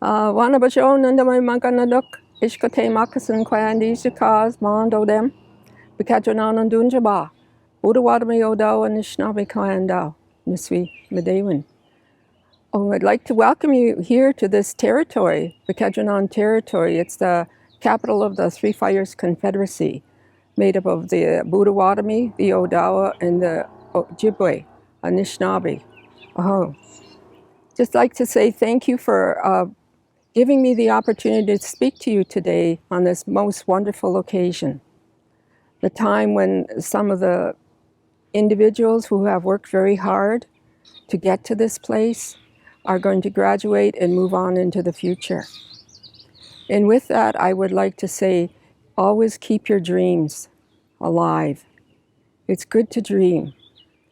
Wanabajon and my maganaduk, Ishkote Makasan Kwandi Shikaz, Mondo dem, Bkejwanong and Dunjaba, Udawadami Odo and Nishnabi Kwandao, Niswi Medewin. Oh, I'd like to welcome you here to this territory, Bkejwanong territory. It's the capital of the Three Fires Confederacy, made up of the Budawatami, the Odawa, and the Ojibwe, Anishinaabe. Oh, just like to say thank you for giving me the opportunity to speak to you today on this most wonderful occasion. The time when some of the individuals who have worked very hard to get to this place are going to graduate and move on into the future. And with that, I would like to say, always keep your dreams alive. It's good to dream.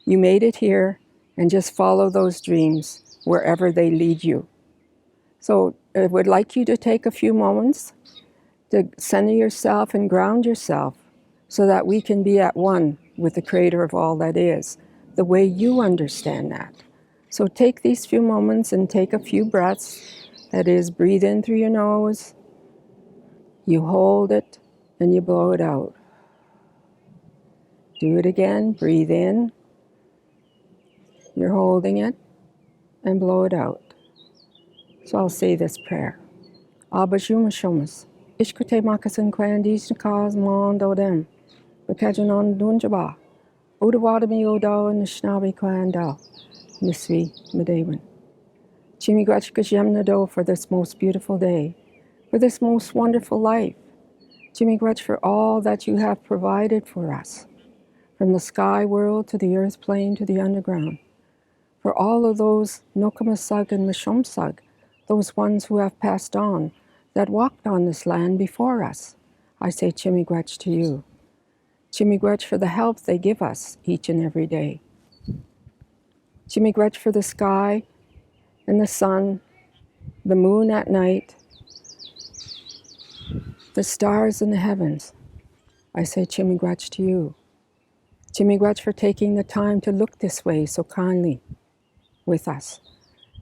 You made it here, and just follow those dreams wherever they lead you. So I would like you to take a few moments to center yourself and ground yourself so that we can be at one with the Creator of all that is, the way you understand that. So take these few moments and take a few breaths. That is, breathe in through your nose, you hold it, and you blow it out. Do it again, breathe in, you're holding it, and blow it out. So I'll say this prayer. Abashumashumas, Ishkute Makasan Kwandis Nakaz Mondo dem, Bkejwanong Dunjaba, Udawadami Odo and Nishnabi Kwandao, Niswi Medewin. Bkejwanong for this most beautiful day, for this most wonderful life. Bkejwanong for all that you have provided for us, from the sky world to the earth plane to the underground. For all of those Nokamasug and Mishomsug, those ones who have passed on, that walked on this land before us, I say Chimigwech to you. Chimigwech for the help they give us each and every day. Chimigwech for the sky and the sun, the moon at night, the stars in the heavens. I say Chimigwech to you. Chimigwech for taking the time to look this way so kindly with us.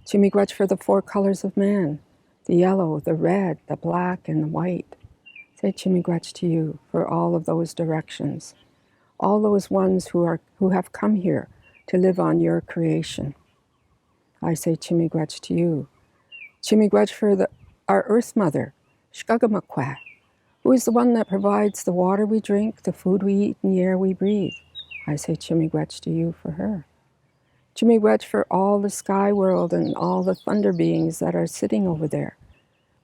Chimigwech for the four colors of man, the yellow, the red, the black, and the white. Say Chimigwech to you for all of those directions, all those ones who have come here to live on your creation. I say Chimigwech to you. Chimigwech for our Earth Mother, Shkagamakwa, who is the one that provides the water we drink, the food we eat, and the air we breathe. I say Chimigwech to you for her. Chimigwech for all the sky world and all the thunder beings that are sitting over there,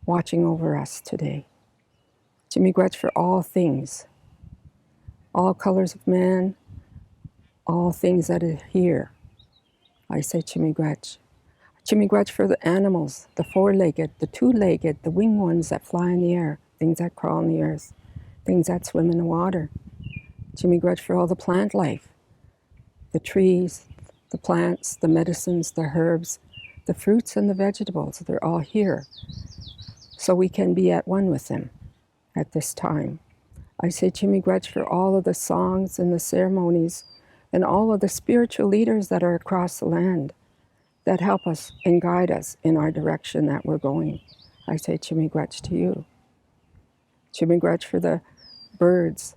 watching over us today. Chimigwech for all things, all colors of man, all things that are here. I say Chimigwech. Chimigwech for the animals, the four-legged, the two-legged, the winged ones that fly in the air, things that crawl on the earth, things that swim in the water. Chimigwech for all the plant life, the trees, the plants, the medicines, the herbs, the fruits and the vegetables. They're all here, so we can be at one with them at this time. I say Chimigwech for all of the songs and the ceremonies and all of the spiritual leaders that are across the land that help us and guide us in our direction that we're going. I say Chimigwech to you. Chimigwech for the birds,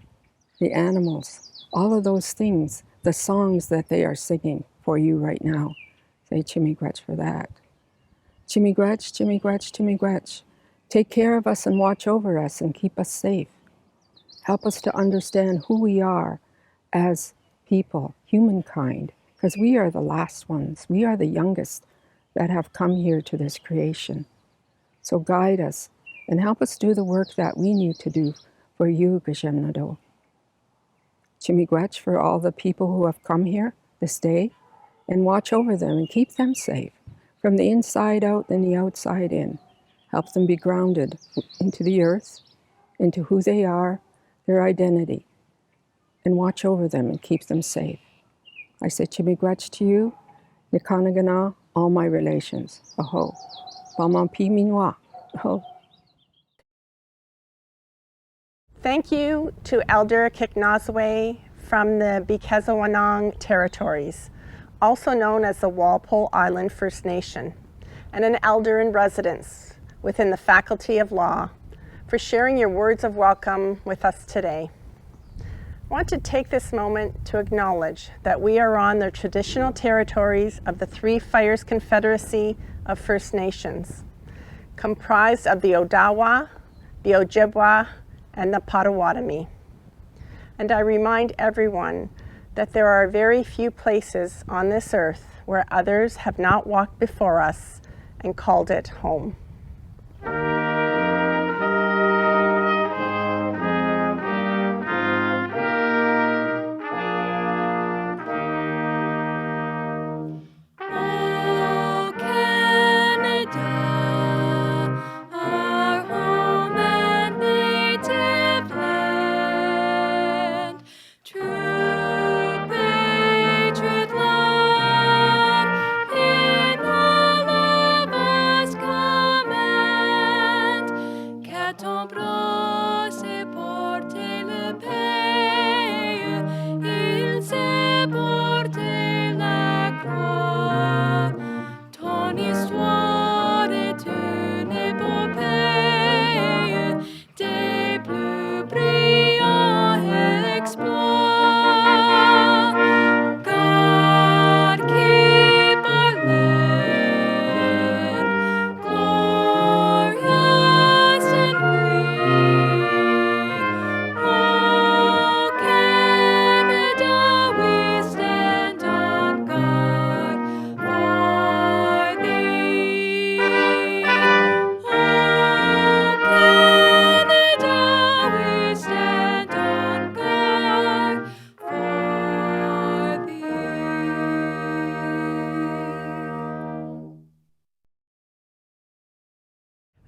the animals, all of those things, the songs that they are singing for you right now. Say Chimigwech for that. Chimigwech, Chimigwech, Chimigwech. Take care of us and watch over us and keep us safe. Help us to understand who we are as people, humankind, because we are the last ones. We are the youngest that have come here to this creation. So guide us and help us do the work that we need to do for you, Bkejwanong. Chimigwech for all the people who have come here this day, and watch over them and keep them safe from the inside out and the outside in. Help them be grounded into the earth, into who they are, their identity, and watch over them and keep them safe. I say Chimigwech to you, Nikanagana, all my relations. Aho. Bamampi minwa. Aho. Thank you to Elder Kicknosway from the Bkejwanong territories, also known as the Walpole Island First Nation, and an elder in residence within the Faculty of Law, for sharing your words of welcome with us today. I want to take this moment to acknowledge that we are on the traditional territories of the Three Fires Confederacy of First Nations, comprised of the Odawa, the Ojibwa, and the Potawatomi. And I remind everyone that there are very few places on this earth where others have not walked before us and called it home.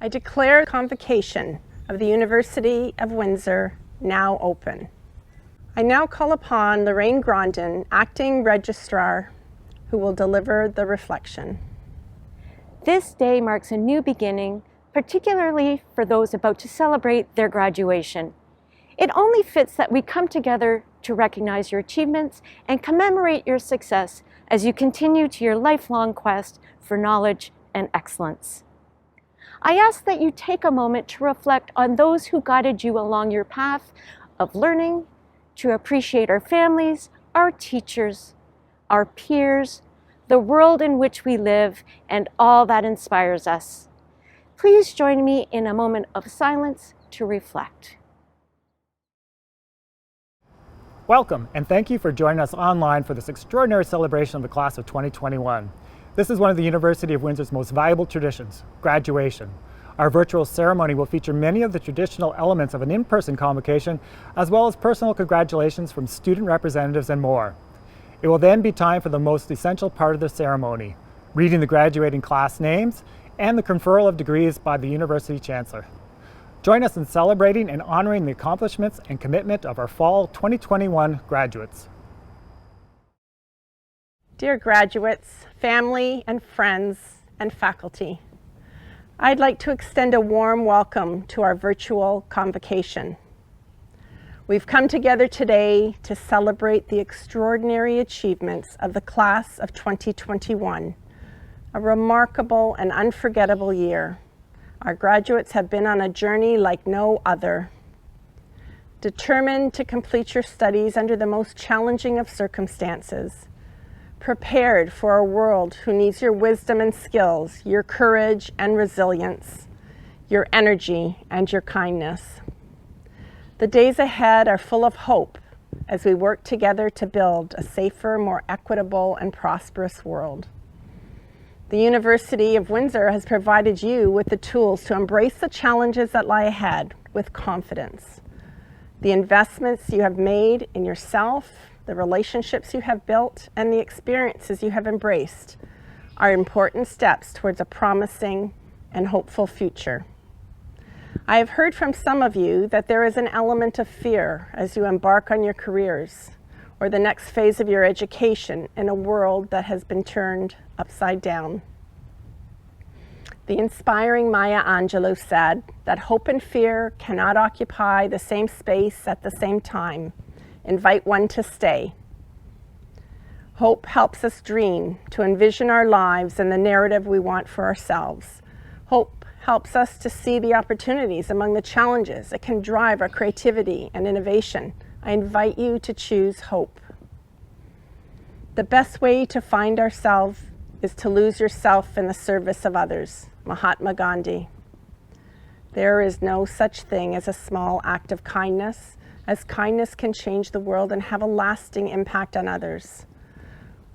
I declare the Convocation of the University of Windsor now open. I now call upon Lorraine Grondin, Acting Registrar, who will deliver the reflection. This day marks a new beginning, particularly for those about to celebrate their graduation. It only fits that we come together to recognize your achievements and commemorate your success as you continue to your lifelong quest for knowledge and excellence. I ask that you take a moment to reflect on those who guided you along your path of learning, to appreciate our families, our teachers, our peers, the world in which we live, and all that inspires us. Please join me in a moment of silence to reflect. Welcome, and thank you for joining us online for this extraordinary celebration of the class of 2021. This is one of the University of Windsor's most valuable traditions, graduation. Our virtual ceremony will feature many of the traditional elements of an in-person convocation, as well as personal congratulations from student representatives and more. It will then be time for the most essential part of the ceremony, reading the graduating class names and the conferral of degrees by the University Chancellor. Join us in celebrating and honoring the accomplishments and commitment of our fall 2021 graduates. Dear graduates, family and friends, and faculty, I'd like to extend a warm welcome to our virtual convocation. We've come together today to celebrate the extraordinary achievements of the class of 2021, a remarkable and unforgettable year. Our graduates have been on a journey like no other. Determined to complete your studies under the most challenging of circumstances, prepared for a world who needs your wisdom and skills, your courage and resilience, your energy and your kindness. The days ahead are full of hope as we work together to build a safer, more equitable and prosperous world. The University of Windsor has provided you with the tools to embrace the challenges that lie ahead with confidence. The investments you have made in yourself, the relationships you have built, and the experiences you have embraced are important steps towards a promising and hopeful future. I have heard from some of you that there is an element of fear as you embark on your careers or the next phase of your education in a world that has been turned upside down. The inspiring Maya Angelou said that hope and fear cannot occupy the same space at the same time. Invite one to stay. Hope helps us dream, to envision our lives and the narrative we want for ourselves. Hope helps us to see the opportunities among the challenges. It can drive our creativity and innovation. I invite you to choose hope. The best way to find ourselves is to lose yourself in the service of others. Mahatma Gandhi. There is no such thing as a small act of kindness, as kindness can change the world and have a lasting impact on others.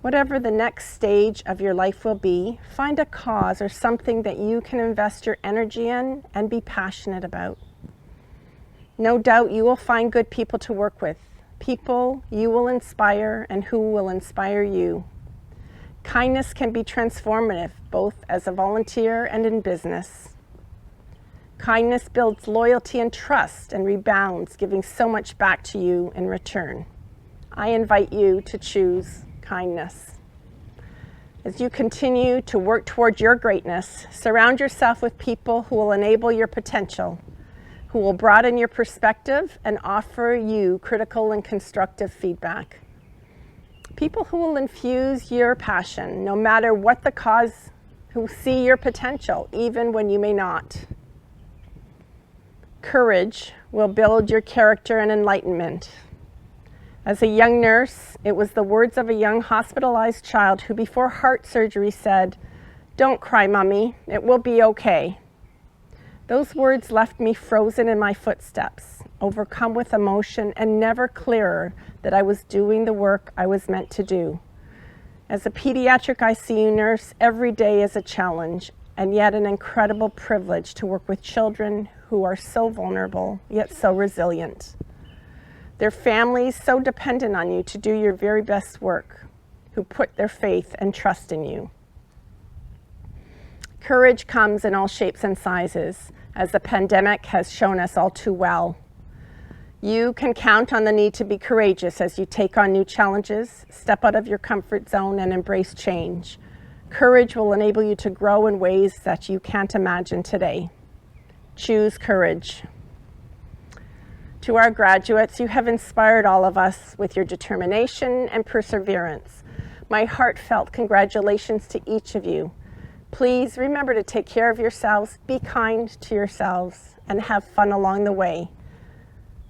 Whatever the next stage of your life will be, find a cause or something that you can invest your energy in and be passionate about. No doubt you will find good people to work with, people you will inspire and who will inspire you. Kindness can be transformative, both as a volunteer and in business. Kindness builds loyalty and trust and rebounds, giving so much back to you in return. I invite you to choose kindness. As you continue to work toward your greatness, surround yourself with people who will enable your potential, who will broaden your perspective and offer you critical and constructive feedback. People who will infuse your passion, no matter what the cause, who see your potential, even when you may not. Courage will build your character and enlightenment. As a young nurse, it was the words of a young hospitalized child who before heart surgery said, "Don't cry, Mummy, it will be okay." Those words left me frozen in my footsteps, overcome with emotion and never clearer that I was doing the work I was meant to do. As a pediatric ICU nurse, every day is a challenge and yet an incredible privilege to work with children who are so vulnerable, yet so resilient. Their families so dependent on you to do your very best work, who put their faith and trust in you. Courage comes in all shapes and sizes, as the pandemic has shown us all too well. You can count on the need to be courageous as you take on new challenges, step out of your comfort zone, and embrace change. Courage will enable you to grow in ways that you can't imagine today. Choose courage. To our graduates, you have inspired all of us with your determination and perseverance. My heartfelt congratulations to each of you. Please remember to take care of yourselves, be kind to yourselves, and have fun along the way.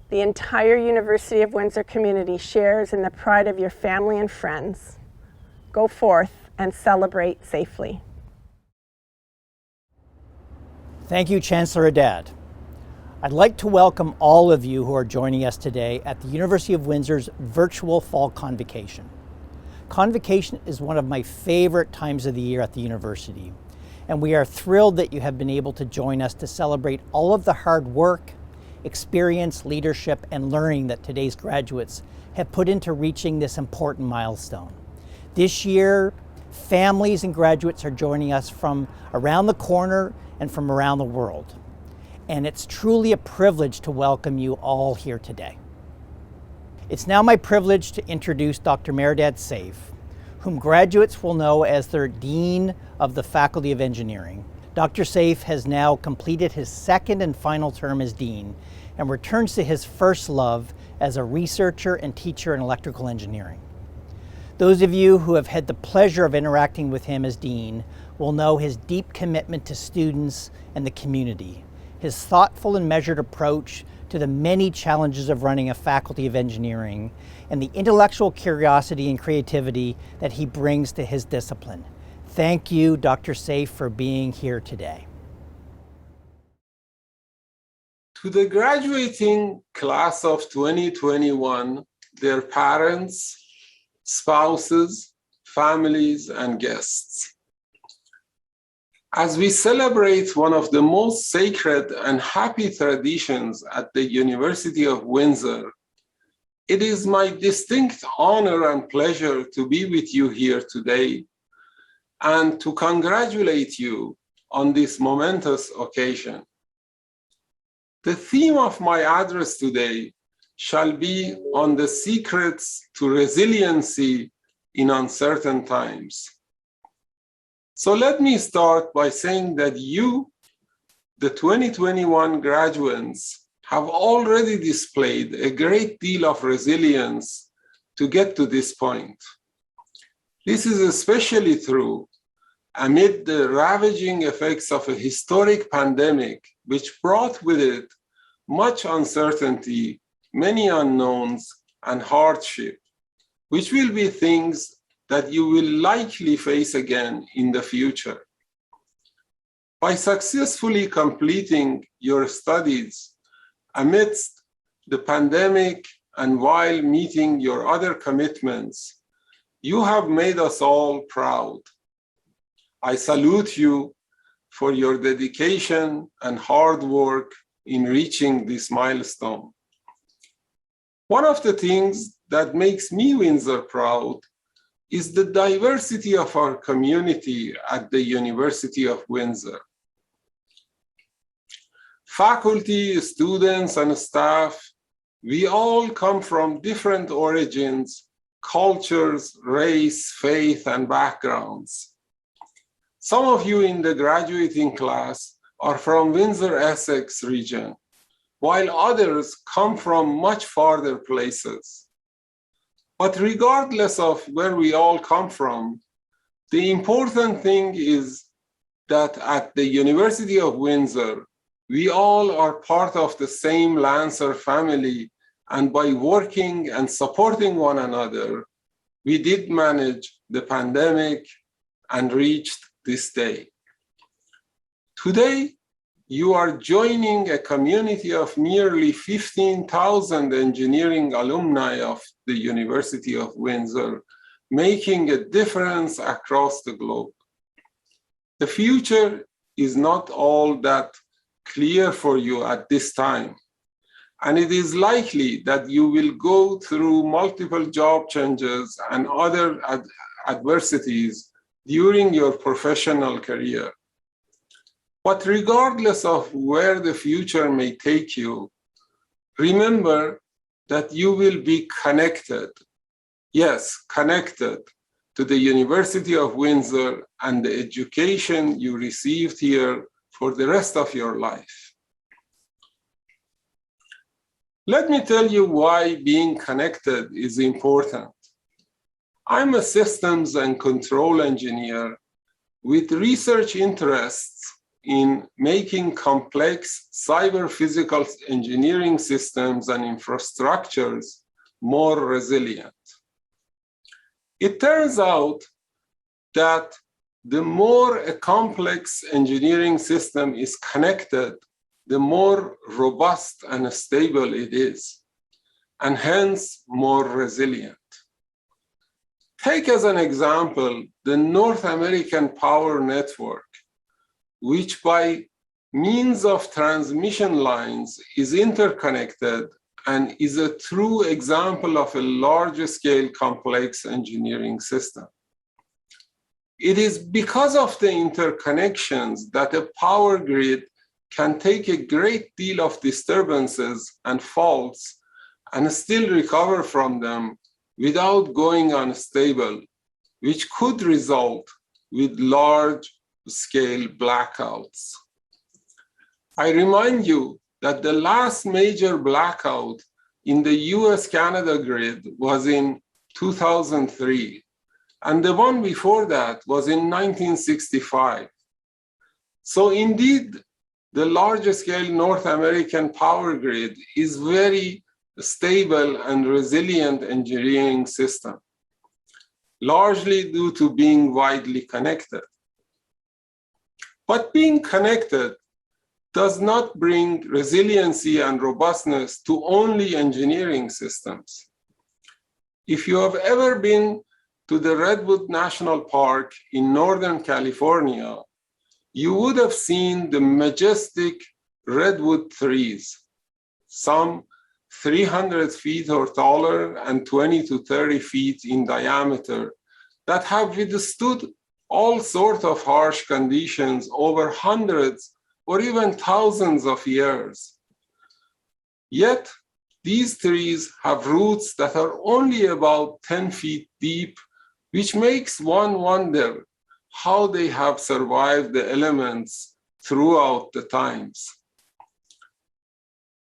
The entire University of Windsor community shares in the pride of your family and friends. Go forth and celebrate safely. Thank you, Chancellor Haddad. I'd like to welcome all of you who are joining us today at the University of Windsor's virtual Fall Convocation. Convocation is one of my favorite times of the year at the university, and we are thrilled that you have been able to join us to celebrate all of the hard work, experience, leadership, and learning that today's graduates have put into reaching this important milestone. This year, families and graduates are joining us from around the corner and from around the world. And it's truly a privilege to welcome you all here today. It's now my privilege to introduce Dr. Mehrdad Saif, whom graduates will know as their Dean of the Faculty of Engineering. Dr. Saif has now completed his second and final term as Dean and returns to his first love as a researcher and teacher in electrical engineering. Those of you who have had the pleasure of interacting with him as Dean will know his deep commitment to students and the community, his thoughtful and measured approach to the many challenges of running a Faculty of Engineering, and the intellectual curiosity and creativity that he brings to his discipline. Thank you, Dr. Saif, for being here today. To the graduating class of 2021, their parents, spouses, families, and guests. As we celebrate one of the most sacred and happy traditions at the University of Windsor, it is my distinct honor and pleasure to be with you here today and to congratulate you on this momentous occasion. The theme of my address today shall be on the secrets to resiliency in uncertain times. So let me start by saying that you, the 2021 graduates, have already displayed a great deal of resilience to get to this point. This is especially true amid the ravaging effects of a historic pandemic, which brought with it much uncertainty, many unknowns, and hardship, which will be things that you will likely face again in the future. By successfully completing your studies amidst the pandemic and while meeting your other commitments, you have made us all proud. I salute you for your dedication and hard work in reaching this milestone. One of the things that makes me, Windsor, proud is the diversity of our community at the University of Windsor. Faculty, students, and staff, we all come from different origins, cultures, race, faith, and backgrounds. Some of you in the graduating class are from Windsor, Essex region, while others come from much farther places. But regardless of where we all come from, the important thing is that at the University of Windsor, we all are part of the same Lancer family, and by working and supporting one another, we did manage the pandemic and reached this day. Today, you are joining a community of nearly 15,000 engineering alumni of the University of Windsor, making a difference across the globe. The future is not all that clear for you at this time, and it is likely that you will go through multiple job changes and other adversities during your professional career. But regardless of where the future may take you, remember that you will be connected, yes, connected to the University of Windsor and the education you received here for the rest of your life. Let me tell you why being connected is important. I'm a systems and control engineer with research interests in making complex cyber-physical engineering systems and infrastructures more resilient. It turns out that the more a complex engineering system is connected, the more robust and stable it is, and hence more resilient. Take as an example the North American power network, which by means of transmission lines is interconnected and is a true example of a large-scale complex engineering system. It is because of the interconnections that a power grid can take a great deal of disturbances and faults and still recover from them without going unstable, which could result with large-scale blackouts. I remind you that the last major blackout in the US-Canada grid was in 2003, and the one before that was in 1965. So indeed, the large-scale North American power grid is very stable and resilient engineering system, largely due to being widely connected. But being connected does not bring resiliency and robustness to only engineering systems. If you have ever been to the Redwood National Park in Northern California, you would have seen the majestic redwood trees, some 300 feet or taller and 20 to 30 feet in diameter, that have withstood all sorts of harsh conditions over hundreds or even thousands of years. Yet, these trees have roots that are only about 10 feet deep, which makes one wonder how they have survived the elements throughout the times.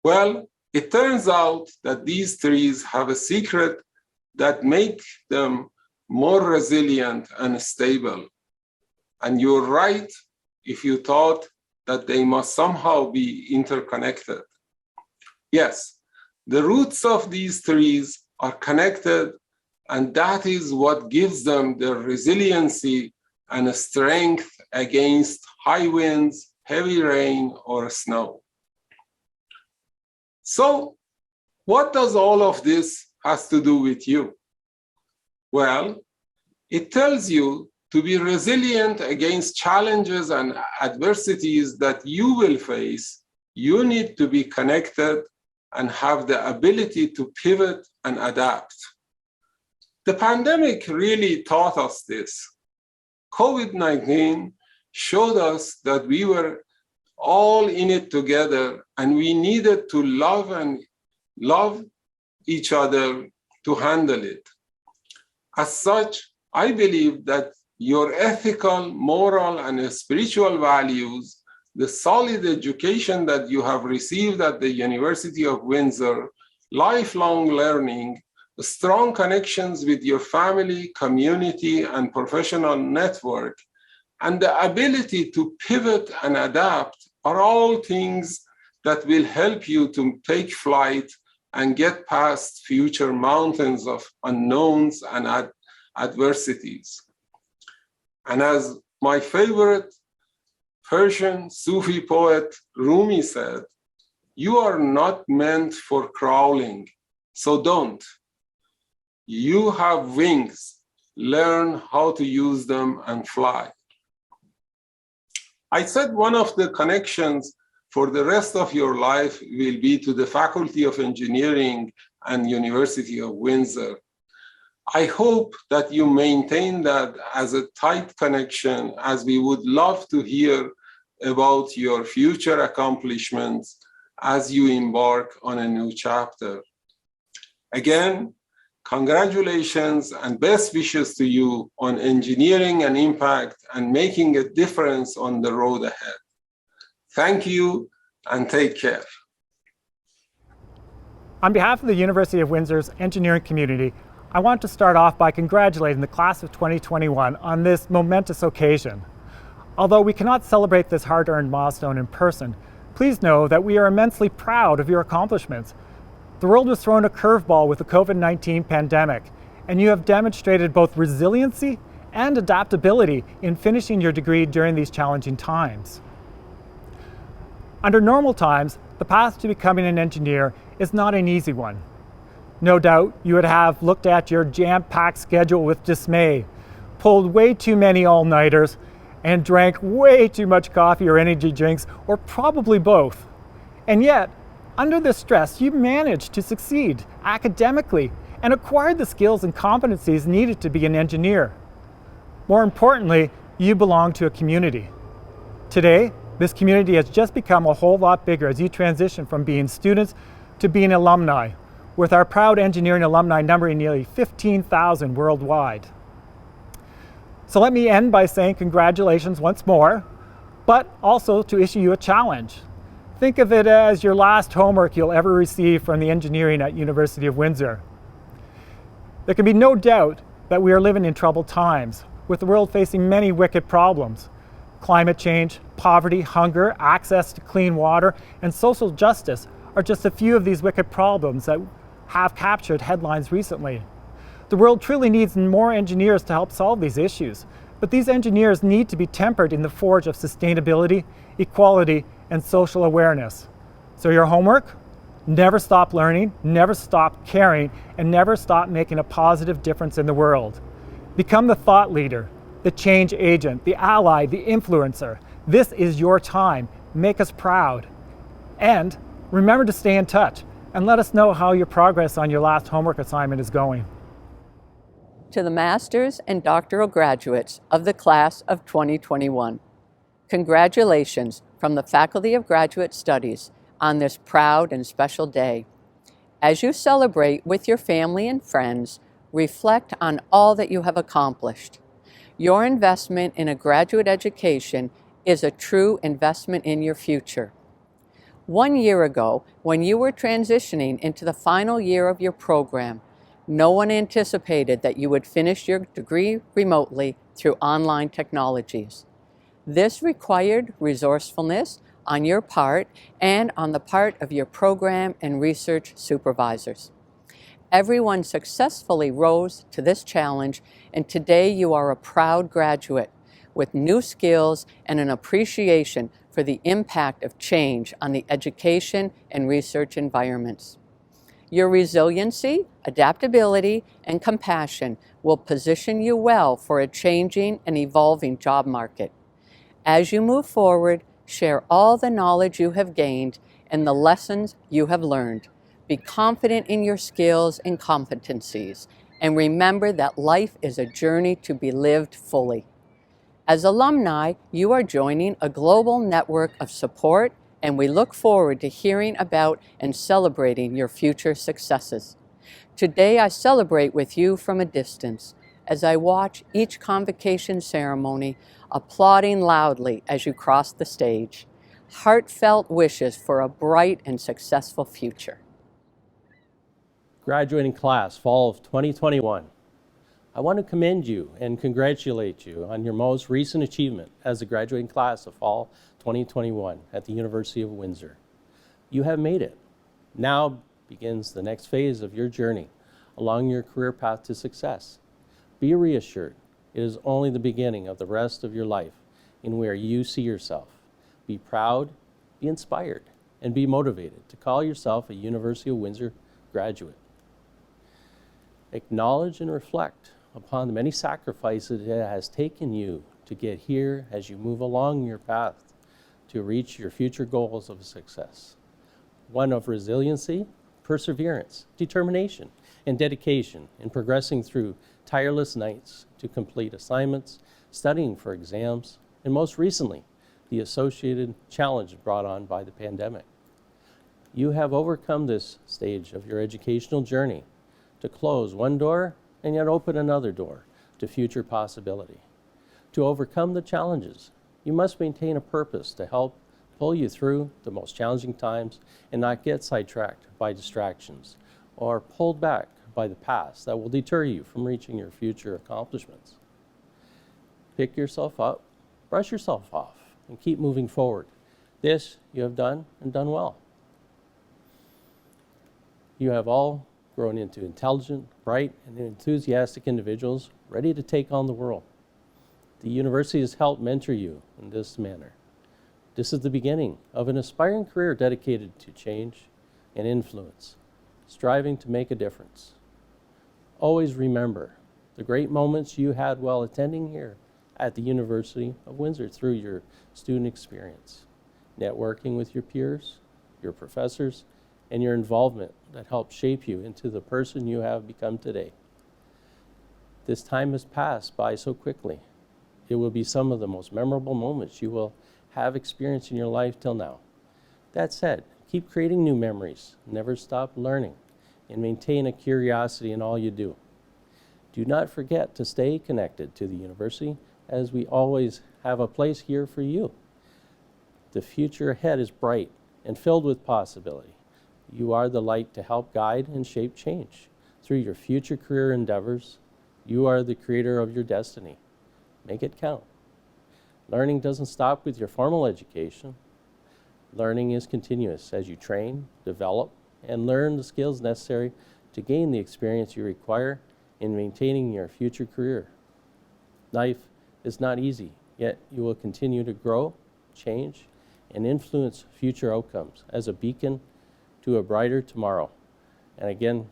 Well, it turns out that these trees have a secret that makes them more resilient and stable. and you're right if you thought that they must somehow be interconnected. Yes, the roots of these trees are connected, and that is what gives them their resiliency and strength against high winds, heavy rain, or snow. So, what does all of this has to do with you? Well, it tells you to be resilient against challenges and adversities that you will face. You need to be connected and have the ability to pivot and adapt. The pandemic really taught us this. COVID-19 showed us that we were all in it together, and we needed to love each other to handle it. As such, I believe that your ethical, moral, and spiritual values, the solid education that you have received at the University of Windsor, lifelong learning, strong connections with your family, community, and professional network, and the ability to pivot and adapt are all things that will help you to take flight and get past future mountains of unknowns and adversities. And as my favorite Persian Sufi poet Rumi said, you are not meant for crawling, so don't. You have wings, learn how to use them and fly. I said one of the connections for the rest of your life will be to the Faculty of Engineering and University of Windsor. I hope that you maintain that as a tight connection, as we would love to hear about your future accomplishments as you embark on a new chapter. Again, congratulations and best wishes to you on engineering an impact and making a difference on the road ahead. Thank you and take care. On behalf of the University of Windsor's engineering community, I want to start off by congratulating the class of 2021 on this momentous occasion. Although we cannot celebrate this hard-earned milestone in person, please know that we are immensely proud of your accomplishments. The world was thrown a curveball with the COVID-19 pandemic, and you have demonstrated both resiliency and adaptability in finishing your degree during these challenging times. Under normal times, the path to becoming an engineer is not an easy one. No doubt you would have looked at your jam-packed schedule with dismay, pulled way too many all-nighters, and drank way too much coffee or energy drinks, or probably both. And yet, under this stress, you managed to succeed academically and acquired the skills and competencies needed to be an engineer. More importantly, you belong to a community. Today, this community has just become a whole lot bigger as you transition from being students to being alumni, with our proud engineering alumni numbering nearly 15,000 worldwide. So let me end by saying congratulations once more, but also to issue you a challenge. Think of it as your last homework you'll ever receive from the engineering at University of Windsor. There can be no doubt that we are living in troubled times, with the world facing many wicked problems. Climate change, poverty, hunger, access to clean water, and social justice are just a few of these wicked problems that have captured headlines recently. The world truly needs more engineers to help solve these issues, but these engineers need to be tempered in the forge of sustainability, equality, and social awareness. So your homework? Never stop learning, never stop caring, and never stop making a positive difference in the world. Become the thought leader, the change agent, the ally, the influencer. This is your time. Make us proud. And remember to stay in touch and let us know how your progress on your last homework assignment is going. To the master's and doctoral graduates of the class of 2021, congratulations from the Faculty of Graduate Studies on this proud and special day. As you celebrate with your family and friends, reflect on all that you have accomplished. Your investment in a graduate education is a true investment in your future. 1 year ago, when you were transitioning into the final year of your program, No one anticipated that you would finish your degree remotely through online technologies. This required resourcefulness on your part and on the part of your program and research supervisors. Everyone successfully rose to this challenge, and today you are a proud graduate with new skills and an appreciation for the impact of change on the education and research environments. Your resiliency, adaptability, and compassion will position you well for a changing and evolving job market. As you move forward, share all the knowledge you have gained and the lessons you have learned. Be confident in your skills and competencies, and remember that life is a journey to be lived fully. As alumni, you are joining a global network of support, and we look forward to hearing about and celebrating your future successes. Today I celebrate with you from a distance as I watch each convocation ceremony, applauding loudly as you cross the stage. Heartfelt wishes for a bright and successful future. Graduating class, fall of 2021. I want to commend you and congratulate you on your most recent achievement as a graduating class of fall 2021 at the University of Windsor. You have made it. Now begins the next phase of your journey along your career path to success. Be reassured, it is only the beginning of the rest of your life in where you see yourself. Be proud, be inspired, and be motivated to call yourself a University of Windsor graduate. Acknowledge and reflect upon the many sacrifices it has taken you to get here as you move along your path to reach your future goals of success. One of resiliency, perseverance, determination, and dedication in progressing through tireless nights to complete assignments, studying for exams, and most recently, the associated challenge brought on by the pandemic. You have overcome this stage of your educational journey to close one door and yet open another door to future possibility. To overcome the challenges, you must maintain a purpose to help pull you through the most challenging times and not get sidetracked by distractions or pulled back by the past that will deter you from reaching your future accomplishments. Pick yourself up, brush yourself off, and keep moving forward. This you have done and done well. You have all grown into intelligent, bright, and enthusiastic individuals ready to take on the world. The university has helped mentor you in this manner. This is the beginning of an aspiring career dedicated to change and influence, striving to make a difference. Always remember the great moments you had while attending here at the University of Windsor through your student experience, networking with your peers, your professors, and your involvement that helped shape you into the person you have become today. This time has passed by so quickly. It will be some of the most memorable moments you will have experienced in your life till now. That said, keep creating new memories, never stop learning, and maintain a curiosity in all you do. Do not forget to stay connected to the university, as we always have a place here for you. The future ahead is bright and filled with possibility. You are the light to help guide and shape change. Through your future career endeavors, you are the creator of your destiny. Make it count. Learning doesn't stop with your formal education. Learning is continuous as you train, develop, and learn the skills necessary to gain the experience you require in maintaining your future career. Life is not easy, yet you will continue to grow, change, and influence future outcomes as a beacon to a brighter tomorrow. And again,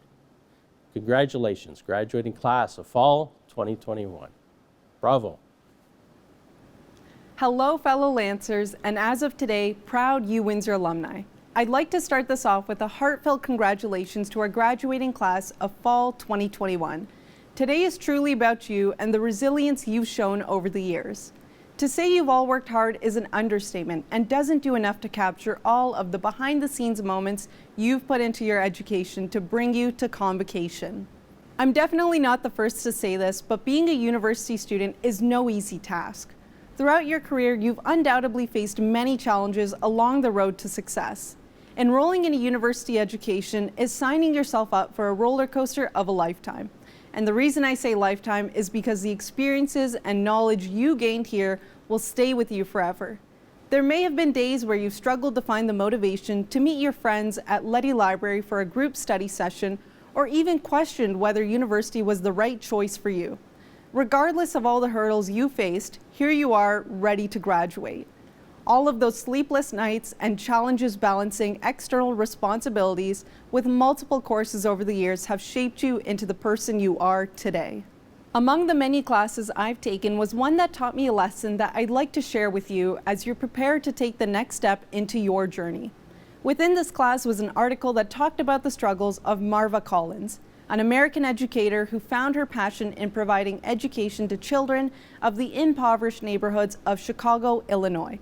congratulations, graduating class of fall 2021. Bravo. Hello, fellow Lancers, and as of today, proud UWindsor alumni. I'd like to start this off with a heartfelt congratulations to our graduating class of fall 2021. Today is truly about you and the resilience you've shown over the years. To say you've all worked hard is an understatement and doesn't do enough to capture all of the behind-the-scenes moments you've put into your education to bring you to Convocation. I'm definitely not the first to say this, but being a university student is no easy task. Throughout your career, you've undoubtedly faced many challenges along the road to success. Enrolling in a university education is signing yourself up for a roller coaster of a lifetime. And the reason I say lifetime is because the experiences and knowledge you gained here will stay with you forever. There may have been days where you've struggled to find the motivation to meet your friends at Leddy Library for a group study session, or even questioned whether university was the right choice for you. Regardless of all the hurdles you faced, here you are, ready to graduate. All of those sleepless nights and challenges balancing external responsibilities with multiple courses over the years have shaped you into the person you are today. Among the many classes I've taken was one that taught me a lesson that I'd like to share with you as you're prepared to take the next step into your journey. Within this class was an article that talked about the struggles of Marva Collins, an American educator who found her passion in providing education to children of the impoverished neighborhoods of Chicago, Illinois.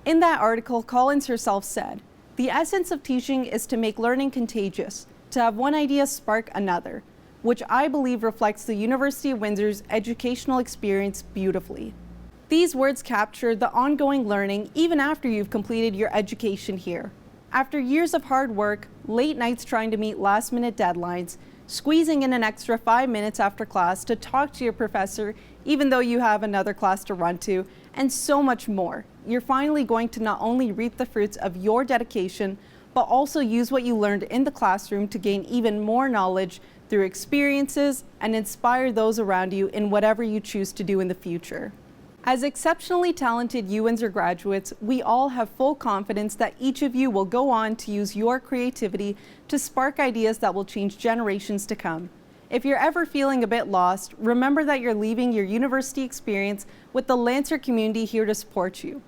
In that article, Collins herself said, "The essence of teaching is to make learning contagious, to have one idea spark another," which I believe reflects the University of Windsor's educational experience beautifully. These words capture the ongoing learning even after you've completed your education here. After years of hard work, late nights trying to meet last-minute deadlines, squeezing in an extra 5 minutes after class to talk to your professor even though you have another class to run to, and so much more, you're finally going to not only reap the fruits of your dedication, but also use what you learned in the classroom to gain even more knowledge through experiences and inspire those around you in whatever you choose to do in the future. As exceptionally talented UWindsor graduates, we all have full confidence that each of you will go on to use your creativity to spark ideas that will change generations to come. If you're ever feeling a bit lost, remember that you're leaving your university experience with the Lancer community here to support you.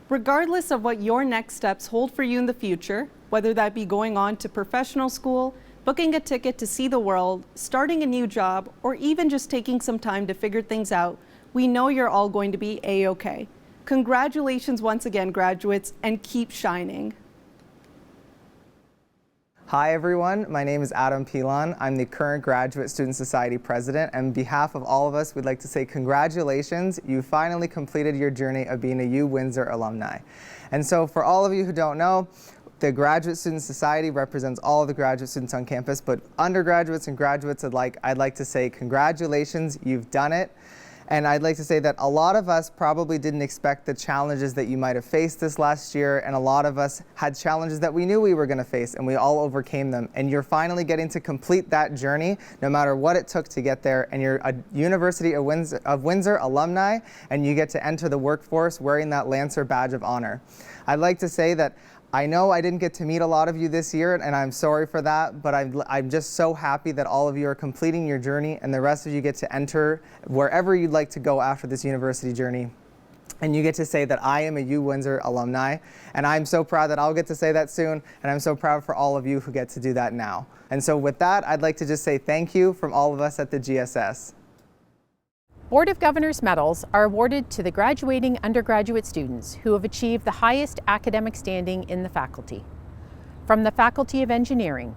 Regardless of what your next steps hold for you in the future, whether that be going on to professional school, booking a ticket to see the world, starting a new job, or even just taking some time to figure things out, we know you're all going to be A-OK. Congratulations once again, graduates, and keep shining. Hi everyone, my name is Pillon. I'm the current Graduate Student Society President, and on behalf of all of us, we'd like to say congratulations. You finally completed your journey of being a UWindsor alumni. And so for all of you who don't know, the Graduate Student Society represents all of the graduate students on campus, but undergraduates and graduates alike, I'd like to say congratulations, you've done it. And I'd like to say that a lot of us probably didn't expect the challenges that you might have faced this last year, and a lot of us had challenges that we knew we were going to face, and we all overcame them. And you're finally getting to complete that journey, no matter what it took to get there, and you're a University of Windsor alumni, and you get to enter the workforce wearing that Lancer badge of honor. I'd like to say that I know I didn't get to meet a lot of you this year, and I'm sorry for that, but I'm just so happy that all of you are completing your journey, and the rest of you get to enter wherever you'd like to go after this university journey. And you get to say that I am a UWindsor alumni, and I'm so proud that I'll get to say that soon, and I'm so proud for all of you who get to do that now. And so with that, I'd like to just say thank you from all of us at the GSS. Board of Governors medals are awarded to the graduating undergraduate students who have achieved the highest academic standing in the faculty. From the Faculty of Engineering,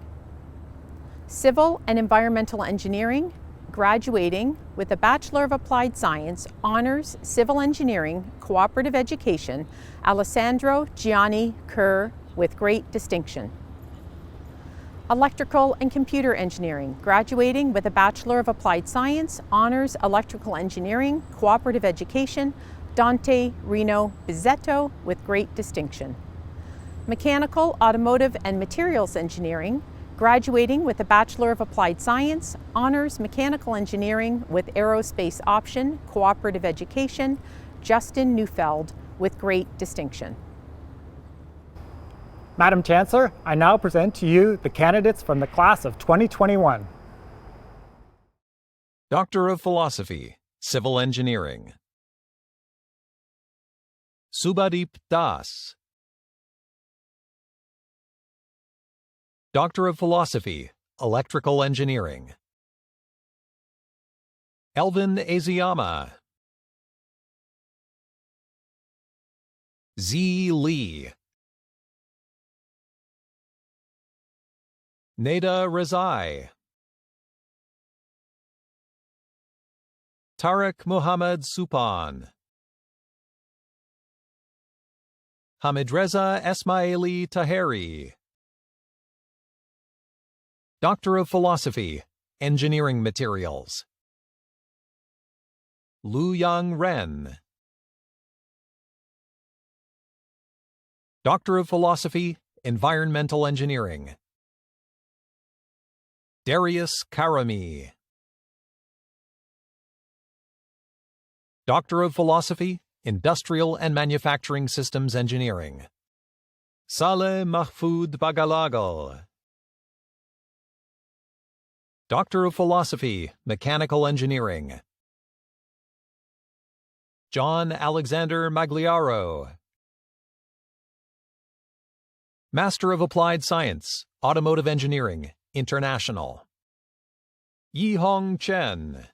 Civil and Environmental Engineering, graduating with a Bachelor of Applied Science, Honors Civil Engineering, Cooperative Education, Alessandro Gianni Kerr with great distinction. Electrical and Computer Engineering, graduating with a Bachelor of Applied Science, Honors Electrical Engineering, Cooperative Education, Dante Reno Bizzetto with great distinction. Mechanical, Automotive and Materials Engineering, graduating with a Bachelor of Applied Science, Honors Mechanical Engineering with Aerospace Option, Cooperative Education, Justin Neufeld with great distinction. Madam Chancellor, I now present to you the candidates from the class of 2021. Doctor of Philosophy, Civil Engineering. Subhadeep Das. Doctor of Philosophy, Electrical Engineering. Elvin Eziyama. Z. Lee. Neda Rezai. Tariq Muhammad Supan. Hamidreza Esmaili Taheri. Doctor of Philosophy, Engineering Materials. Lu Yang Ren. Doctor of Philosophy, Environmental Engineering. Darius Karami. Doctor of Philosophy, Industrial and Manufacturing Systems Engineering. Saleh Mahfoud Bagalagal. Doctor of Philosophy, Mechanical Engineering. John Alexander Magliaro. Master of Applied Science, Automotive Engineering, International. Yi Hong Chen.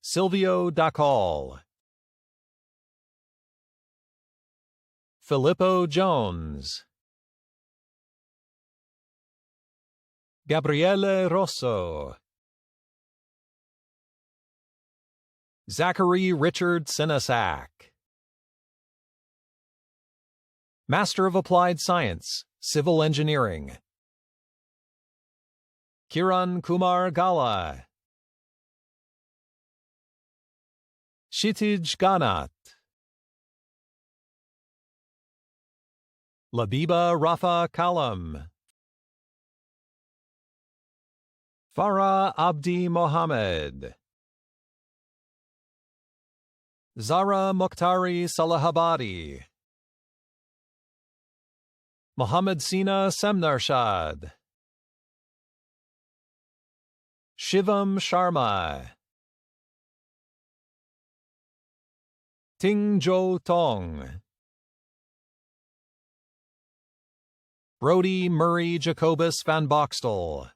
Silvio Dacal. Filippo Jones. Gabriele Rosso. Zachary Richard Sinasak. Master of Applied Science, Civil Engineering. Kiran Kumar Gala. Kshitij Ganat. Labiba Rafa Kalam. Farah Abdi Mohammed. Zara Mokhtari Salahabadi. Mohammed Sina Semnarshad. Shivam Sharma. Ting Jo Tong. Brody Murray Jacobus Van Boxtel.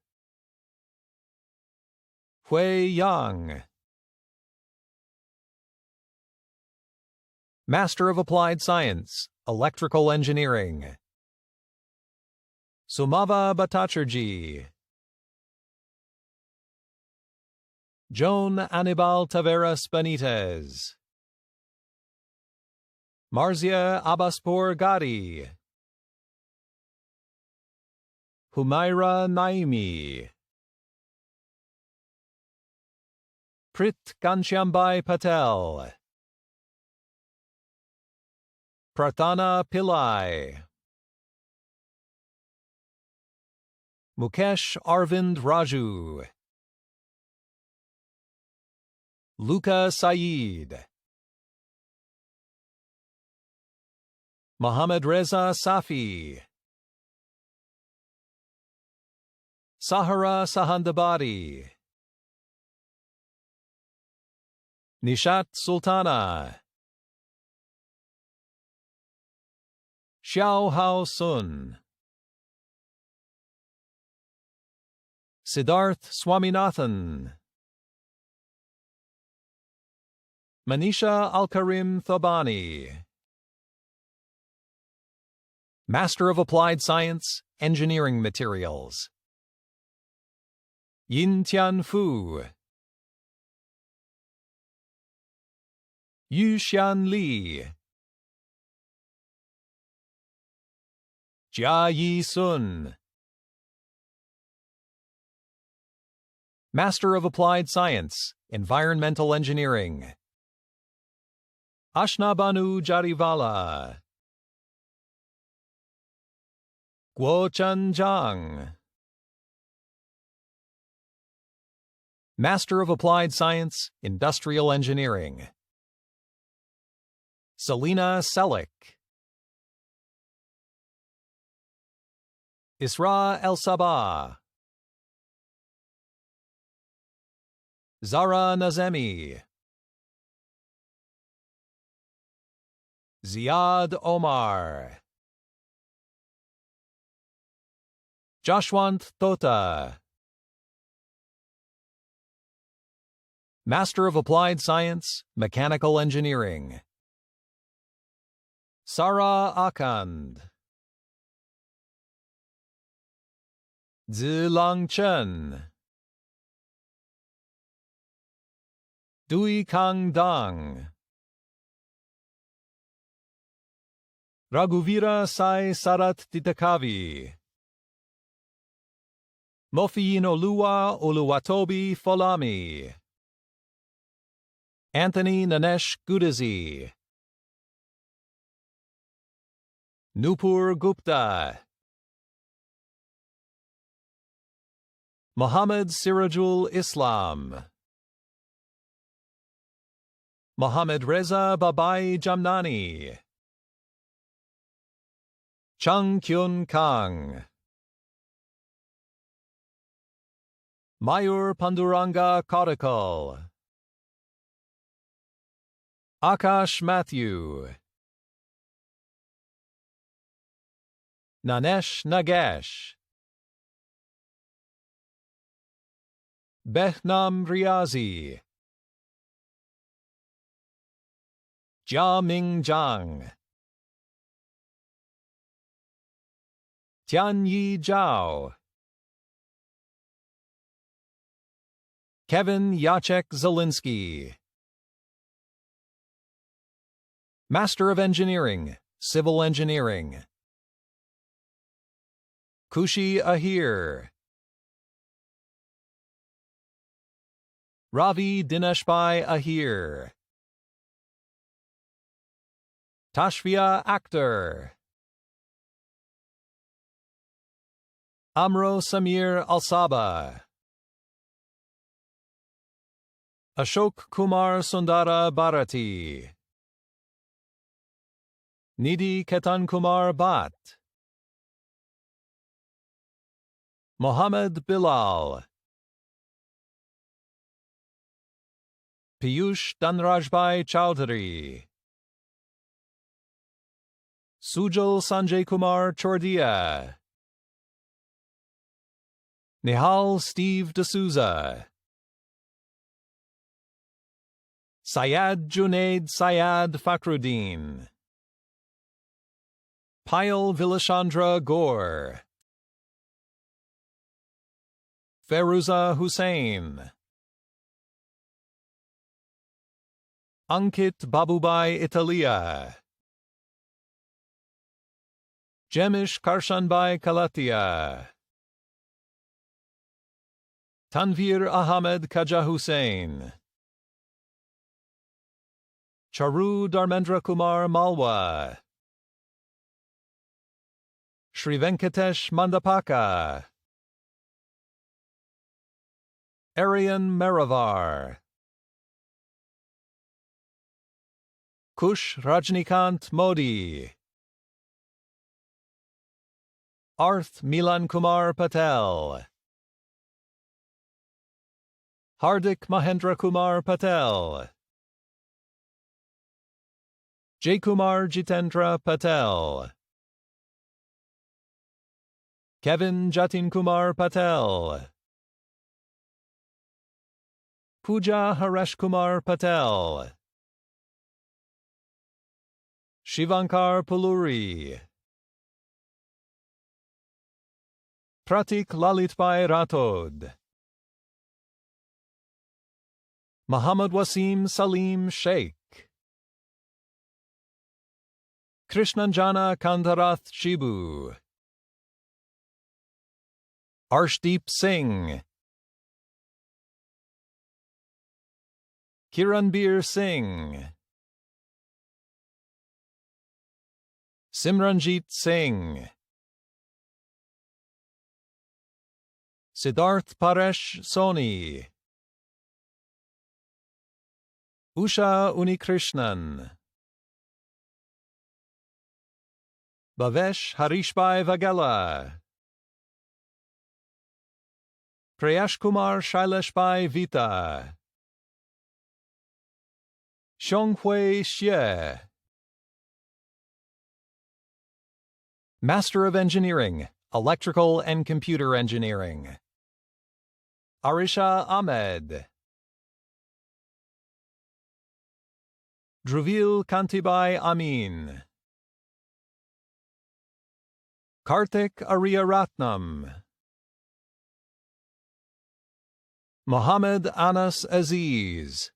Hui Yang. Master of Applied Science, Electrical Engineering. Sumava Bhattacharjee. Joan Anibal Taveras Benitez. Marzia Abbaspor Gadi. Humaira Naimi. Prit Ghanshyambai Patel. Prarthana Pillai. Mukesh Arvind Raju. Luka Saeed. Mohammad Reza Safi. Sahara Sahandabadi. Nishat Sultana. Xiao Hao Sun. Siddharth Swaminathan. Manisha Al-Karim Thobani. Master of Applied Science, Engineering Materials. Yin Tian Fu. Yu Xian Li. Jia Yi Sun. Master of Applied Science, Environmental Engineering. Ashnabanu Jarivala. Guo Chen Zhang. Master of Applied Science, Industrial Engineering. Selina Selick. Isra El Sabah. Zara Nazemi. Ziad Omar. Joshwant Tota. Master of Applied Science, Mechanical Engineering. Sara Akand. Zilang Chen. Dui Kang Dang. Raghuvira Sai Sarat Titakavi. Mofiinoluwa Oluwatobi Folami. Anthony Nanesh Gudazi. Nupur Gupta. Muhammad Sirajul Islam. Mohammad Reza Babai Jamnani. Chung Kyun Kang. Mayur Panduranga Kodakal. Akash Matthew. Nanesh Nagesh. Behnam Riazi. Jia Ming Zhang. Tianyi Zhao. Kevin Jacek Zielinski. Master of Engineering, Civil Engineering. Kushi Ahir. Ravi Dineshbhai Ahir. Tashvia Akhtar. Amro Samir Alsaba. Ashok Kumar Sundara Bharati. Nidhi Ketan Kumar Bhatt. Mohammed Bilal. Piyush Dhanrajbhai Chowdhury. Sujal Sanjay Kumar Chordia. Nihal Steve D'Souza. Syed Junaid Syed Fakhruddin. Payal Vilashandra Gore. Feruza Hussain. Ankit Babubai Italia. Jemish Karshanbai Kalatia. Tanvir Ahmed Khaja Hussain. Charu Dharmendra Kumar Malwa. Shri Venkatesh Mandapaka. Aryan Meravar. Kush Rajnikant Modi. Arth Milan Kumar Patel. Hardik Mahendra Kumar Patel. J. Kumar Jitendra Patel. Kevin Jatin Kumar Patel. Pooja Haresh Kumar Patel. Shivankar Puluri. Pratik Lalitbhai Rathod. Muhammad Wasim Salim Sheikh. Krishnanjana Kandarath Shibu. Arshdeep Singh. Kiranbir Singh. Simranjit Singh. Siddharth Paresh Soni. Usha Unikrishnan. Bhavesh Harishbhai Vagela. Prayash Kumar Shaileshbhai Vita. Xionghui Xie. Master of Engineering, Electrical and Computer Engineering. Arisha Ahmed. Druvil Kantibai Amin. Karthik Ariyaratnam. Mohammed Anas Aziz.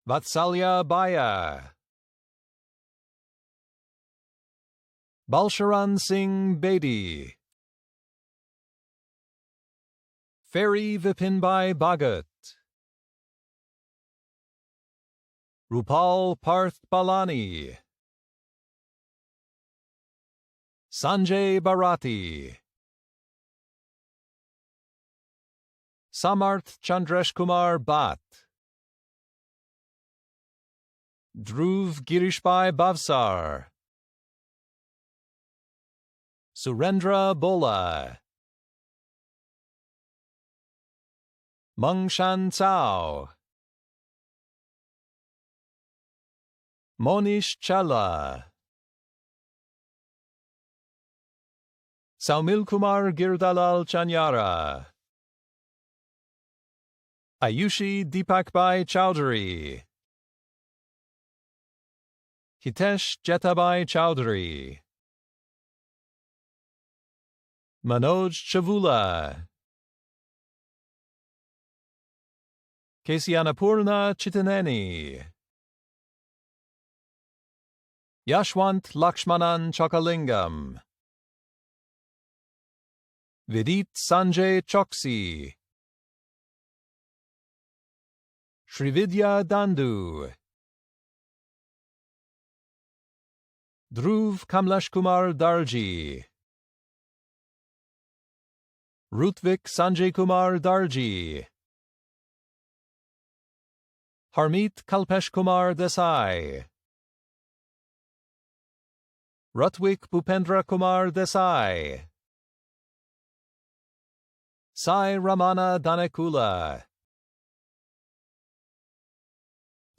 Vatsalya Baya. Balsharan Singh Bedi, Fairy Vipinbhai Bhagat, Rupal Parth Balani, Sanjay Bharati, Samarth Chandresh Kumar Bhatt, Dhruv Girishbhai Bhavsar, Surendra Bola, Mungshan Tsao, Monish Challa, Saumil Kumar Girdalal Chanyara, Ayushi Deepakbhai Chowdhury, Hitesh Jetabai Chowdhury, Manoj Chavula, Kesyanapurna Chitaneni, Yashwant Lakshmanan Chokalingam, Vidit Sanjay Choksi, Srividya Dandu, Dhruv Kamlesh Kumar Darji, Rutvik Sanjay Kumar Darji, Harmeet Kalpesh Kumar Desai, Ratwik Bhupendra Kumar Desai, Sai Ramana Danekula,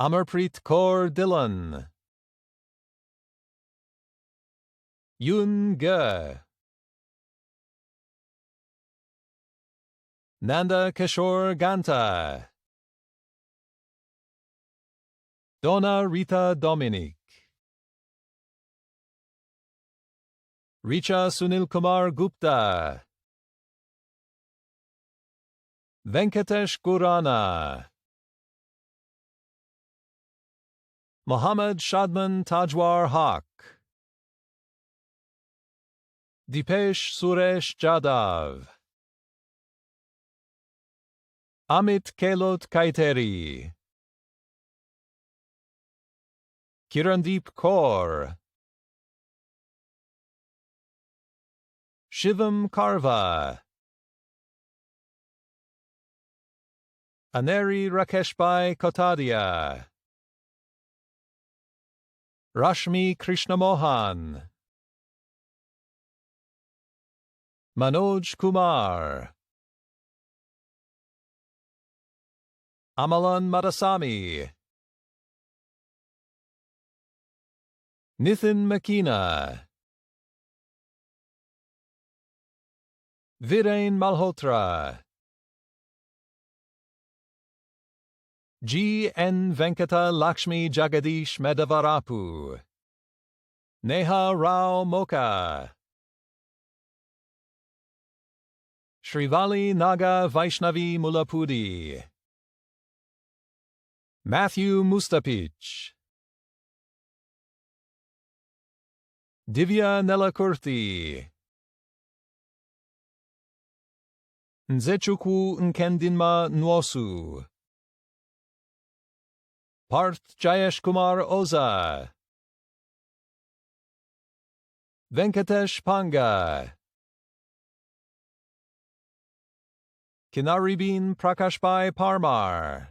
Amarpreet Kaur Dillon, Yun Ge, Nanda Kishore Ganta, Donna Rita Dominic, Richa Sunil Kumar Gupta, Venkatesh Gurana, Mohammad Shadman Tajwar Haq, Dipesh Suresh Jadav, Amit Kelot Kaiteri, Kirandeep Kaur, Shivam Karva, Aneri Rakeshbhai Kotadia, Rashmi Krishnamohan, Manoj Kumar, Amalan Madasami, Nithin Makina, Viren Malhotra, G. N. Venkata Lakshmi Jagadish Medavarapu, Neha Rao Moka, Shrivali Naga Vaishnavi Mulapudi, Matthew Mustapich, Divya Nelakurthi, Nzechukwu Nkendinma Nwosu, Parth Jayesh Kumar Oza, Venkatesh Panga, Kinaribin Prakashbhai Parmar,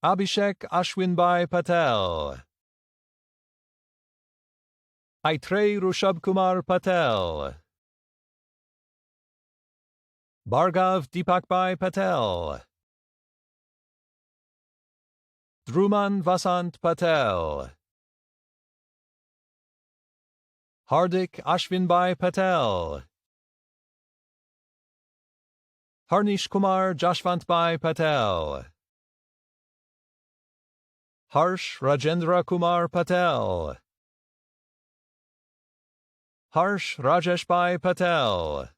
Abhishek Ashwinbhai Patel, Aitrey Rushabh Kumar Patel, Bhargav Deepakbhai Patel, Dhruman Vasant Patel, Hardik Ashwinbhai Patel, Harnish Kumar Jashwantbhai Patel, Harsh Rajendra Kumar Patel, Harsh Rajeshbhai Patel,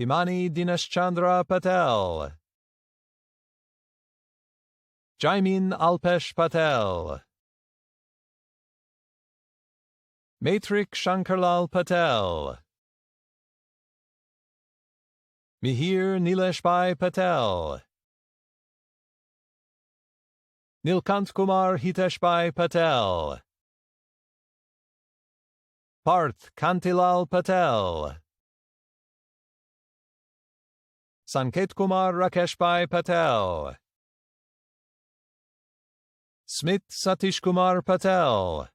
Himani Dinesh Chandra Patel, Jaimin Alpesh Patel, Maitrik Shankarlal Patel, Mihir Nileshbhai Patel, Nilkant Kumar Hiteshbhai Patel, Parth Kantilal Patel, Sanket Kumar Rakeshbhai Patel, Smit Satish Kumar Patel,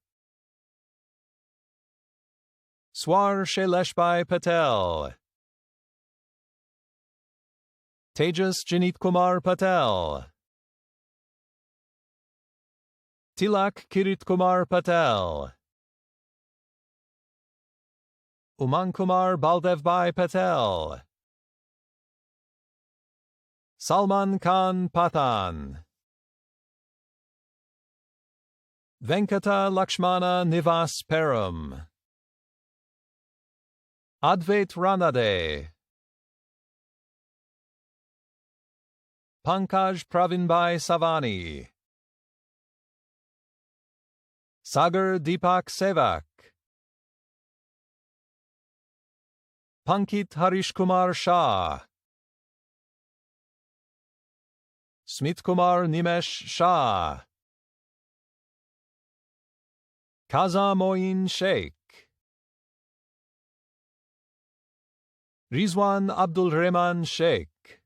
Swar Shaileshbhai Patel, Tejas Janit Kumar Patel, Tilak Kirit Kumar Patel, Umang Kumar Baldevbhai Patel, Salman Khan Pathan, Venkata Lakshmana Nivas Perum, Advait Ranade, Pankaj Pravinbhai Savani, Sagar Deepak Sevak, Pankit Harish Kumar Shah, Smit Kumar Nimesh Shah, Kaza Moin Sheikh, Rizwan Abdul Rehman Sheikh,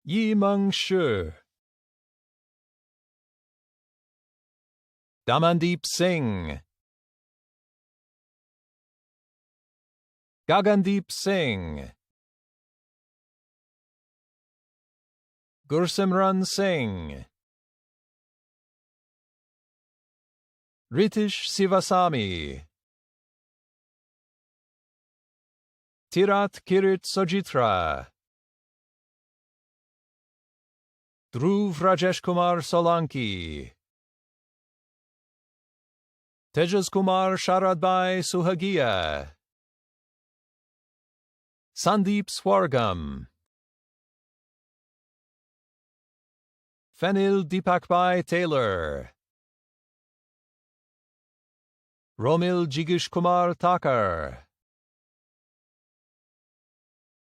Yi Meng Shu, Damandeep Singh, Gagandeep Singh, Gursimran Singh, Ritish Sivasami, Tirat Kirit Sojitra, Dhruv Rajesh Kumar Solanki, Tejas Kumar Sharadbhai Suhagia, Sandeep Swargam, Fenil Deepakbhai Taylor, Romil Jigish Kumar Thakur,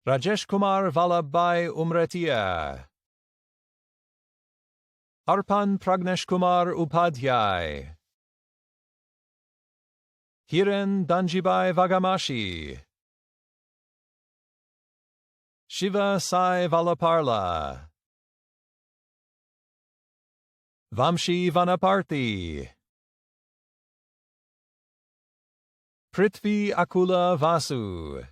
Rajesh Kumar Vallabhbhai Umretia, Arpan Pragnesh Kumar Upadhyay, Hiren Danjibhai Vagamashi, Shiva Sai Valaparla, Vamshi Vanaparthi, Prithvi Akula Vasu,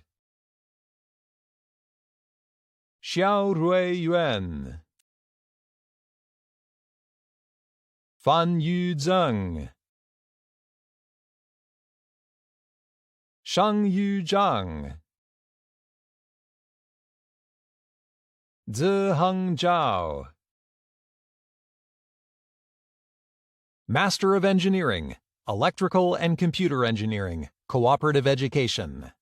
Xiao Rui Yuan, Fan Yu Zheng, Shang Yu Zhang, Ziheng Zhao, Master of Engineering, Electrical and Computer Engineering, Cooperative Education,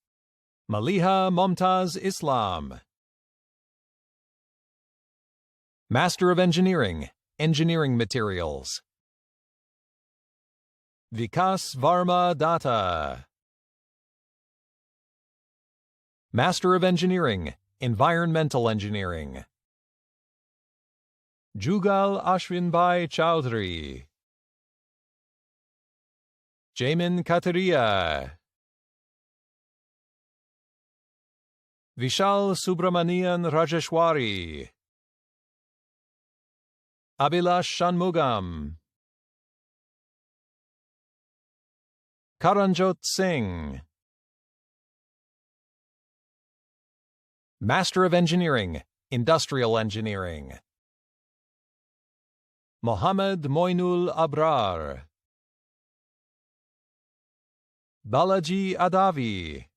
Maliha Momtaz Islam, Master of Engineering, Engineering Materials, Vikas Varma Datta, Master of Engineering, Environmental Engineering, Jugal Ashwinbhai Chowdhury, Jamin Kataria, Vishal Subramanian Rajeshwari, Abhilash Shanmugam, Karanjot Singh, Master of Engineering, Industrial Engineering, Mohammed Moinul Abrar, Balaji Adavi,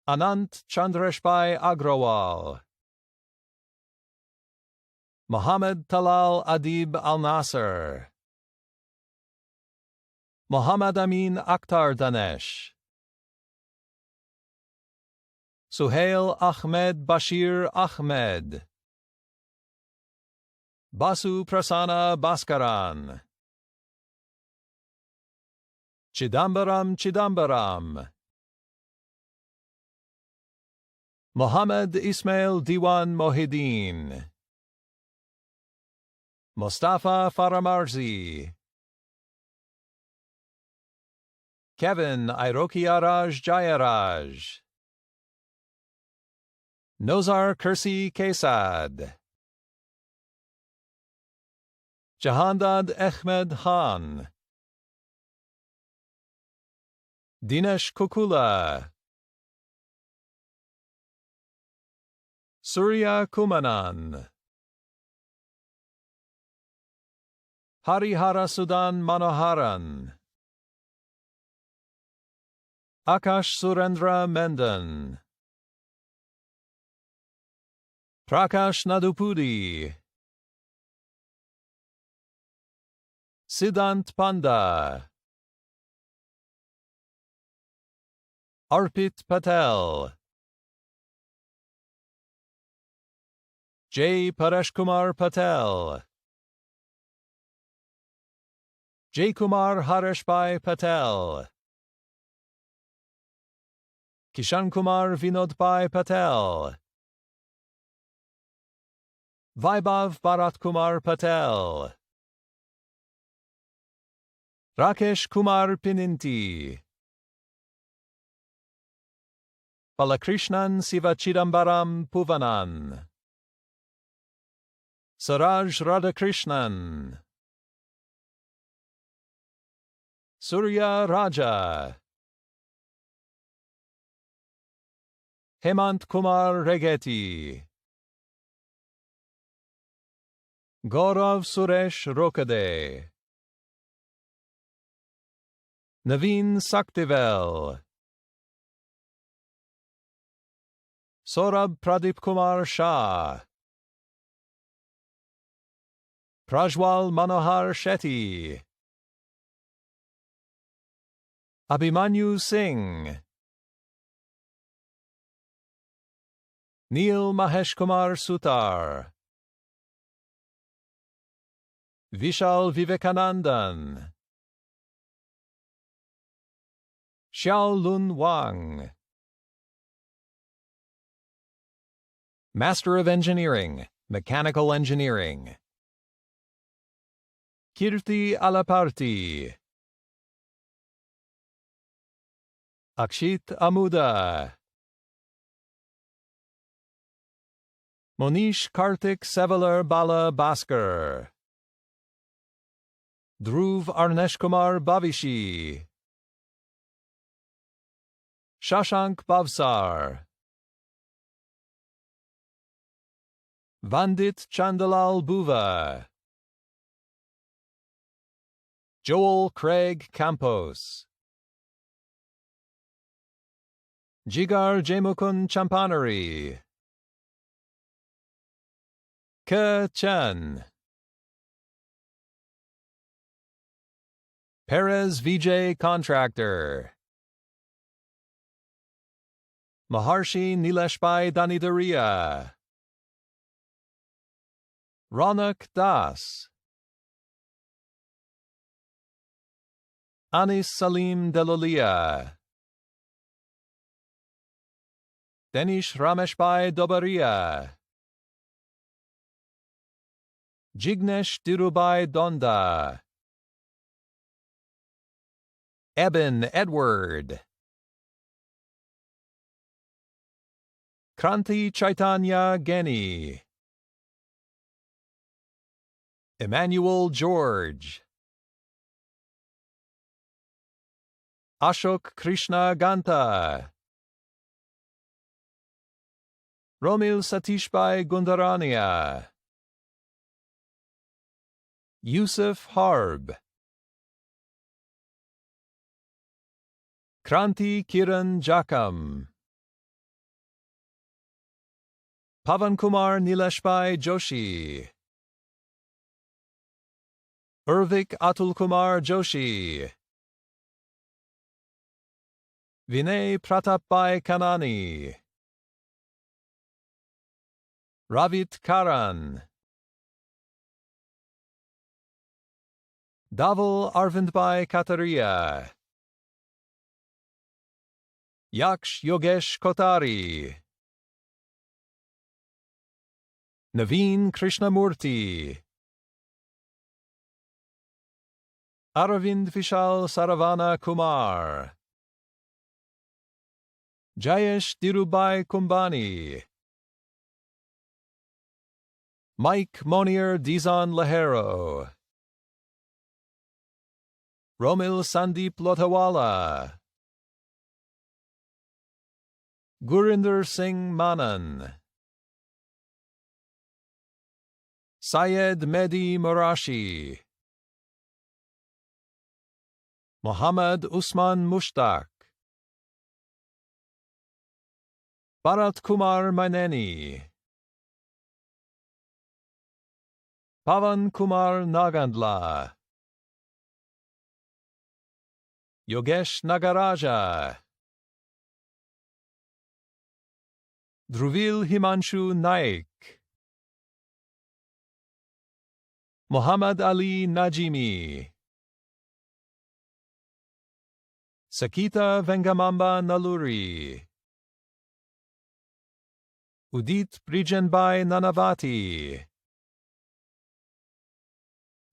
Anant Chandrashbhai Agrawal, Mohammed Talal Adib Al Nasser, Mohammad Amin Akhtar Danesh, Suhail Ahmed Bashir Ahmed, Basu Prasanna Bhaskaran, Chidambaram, Mohammed Ismail Diwan Mohideen, Mustafa Faramarzi, Kevin Irokiaraj Jayaraj, Nozar Kursi Kesad, Jahandad Ahmed Khan, Dinesh Kukula, Surya Kumanan, Harihara Sudan Manoharan, Akash Surendra Mendon, Prakash Nadupudi, Siddhant Panda, Arpit Patel, J. Pareshkumar Patel, J. Kumar Hareshbhai Patel, Kishan Kumar Vinodbhai Patel, Vaibhav Bharat Kumar Patel, Rakesh Kumar Pininti, Balakrishnan Sivachidambaram Puvanan, Saraj Radhakrishnan, Surya Raja, Hemant Kumar Regeti, Gaurav Suresh Rokade, Naveen Saktivel, Saurabh Pradip Kumar Shah, Prajwal Manohar Shetty, Abhimanyu Singh, Neil Mahesh Kumar Sutar, Vishal Vivekanandan, Xiao Lun Wang, Master of Engineering, Mechanical Engineering, Kirti Alaparti, Akshit Amuda, Monish Kartik Sevalar Bala Bhaskar, Dhruv Arnesh Kumar Bavishi, Shashank Bhavsar, Vandit Chandalal Buva, Joel Craig Campos, Jigar Jemukun Champanari, Ke Chen, Perez Vijay Contractor, Maharshi Nileshbhai Danidaria, Ronak Das, Anis Salim Delolia, Denish Rameshbhai Dobaria, Jignesh Dhirubhai Donda, Eben Edward, Kranti Chaitanya Geni, Emmanuel George, Ashok Krishna Ganta, Romil Satishbhai Gundarania, Yusuf Harb, Kranti Kiran Jakam, Pavan Kumar Nileshbhai Joshi, Urvik Atul Kumar Joshi, Vinay Pratapbhai Kanani, Ravit Karan, Davel Arvindbai Kataria, Yaksh Yogesh Kotari, Naveen Krishnamurti, Aravind Vishal Saravana Kumar, Jayesh Dhirubhai Kumbani, Mike Monier Dizon Lahero, Romil Sandeep Lotawala, Gurinder Singh Manan, Syed Mehdi Marashi, Muhammad Usman Mushtaq, Bharat Kumar Maneni, Pavan Kumar Nagandla, Yogesh Nagaraja, Dhruvil Himanshu Naik, Muhammad Ali Najimi, Sakita Vengamamba Naluri, Udit Brijanbai Nanavati,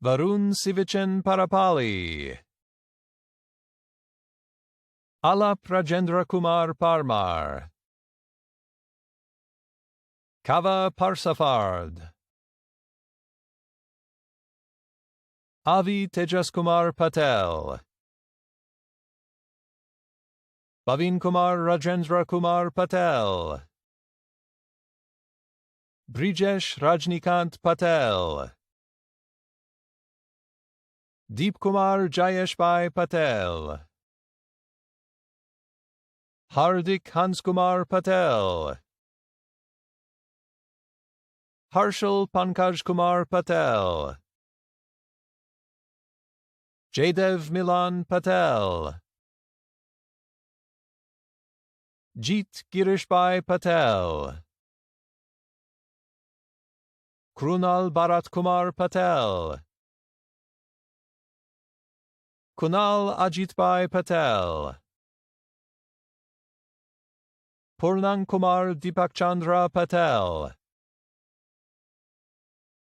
Varun Sivichan Parapali, Alap Rajendra Kumar Parmar, Kava Parsafard, Avi Tejas Kumar Patel, Bhavin Kumar Rajendra Kumar Patel, Brijesh Rajnikant Patel, Deep Kumar Jayeshbhai Patel, Hardik Hanskumar Patel, Harshal Pankaj Kumar Patel, Jaydev Milan Patel, Jeet Girishbhai Patel, Krunal Bharat Kumar Patel, Kunal Ajitbhai Patel, Purnang Kumar Dipakchandra Patel,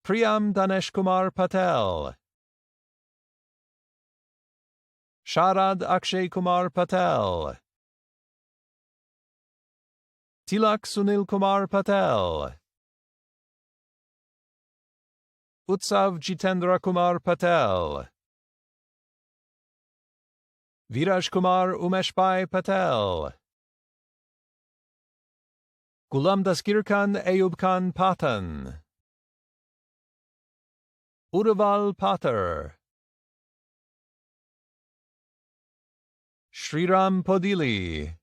Priyam Danesh Kumar Patel, Sharad Akshay Kumar Patel, Tilak Sunil Kumar Patel, Utsav Jitendra Kumar Patel, Viraj Kumar Umeshbhai Patel, Gulam Dasgir Khan Ayub Khan Patan, Udaval Pater, Shriram Podili,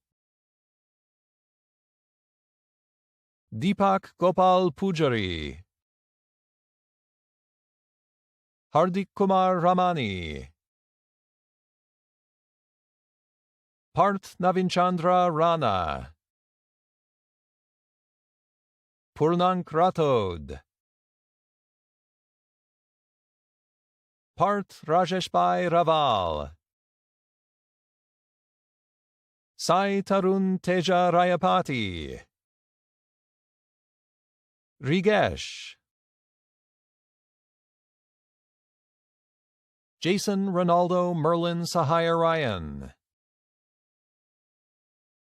Deepak Gopal Pujari, Hardik Kumar Ramani, Parth Navinchandra Rana, Purnank Rathod, Parth Rajeshbhai Raval, Sai Tarun Teja Rayapati, Rigesh, Jason Ronaldo Merlin Sahaya Ryan,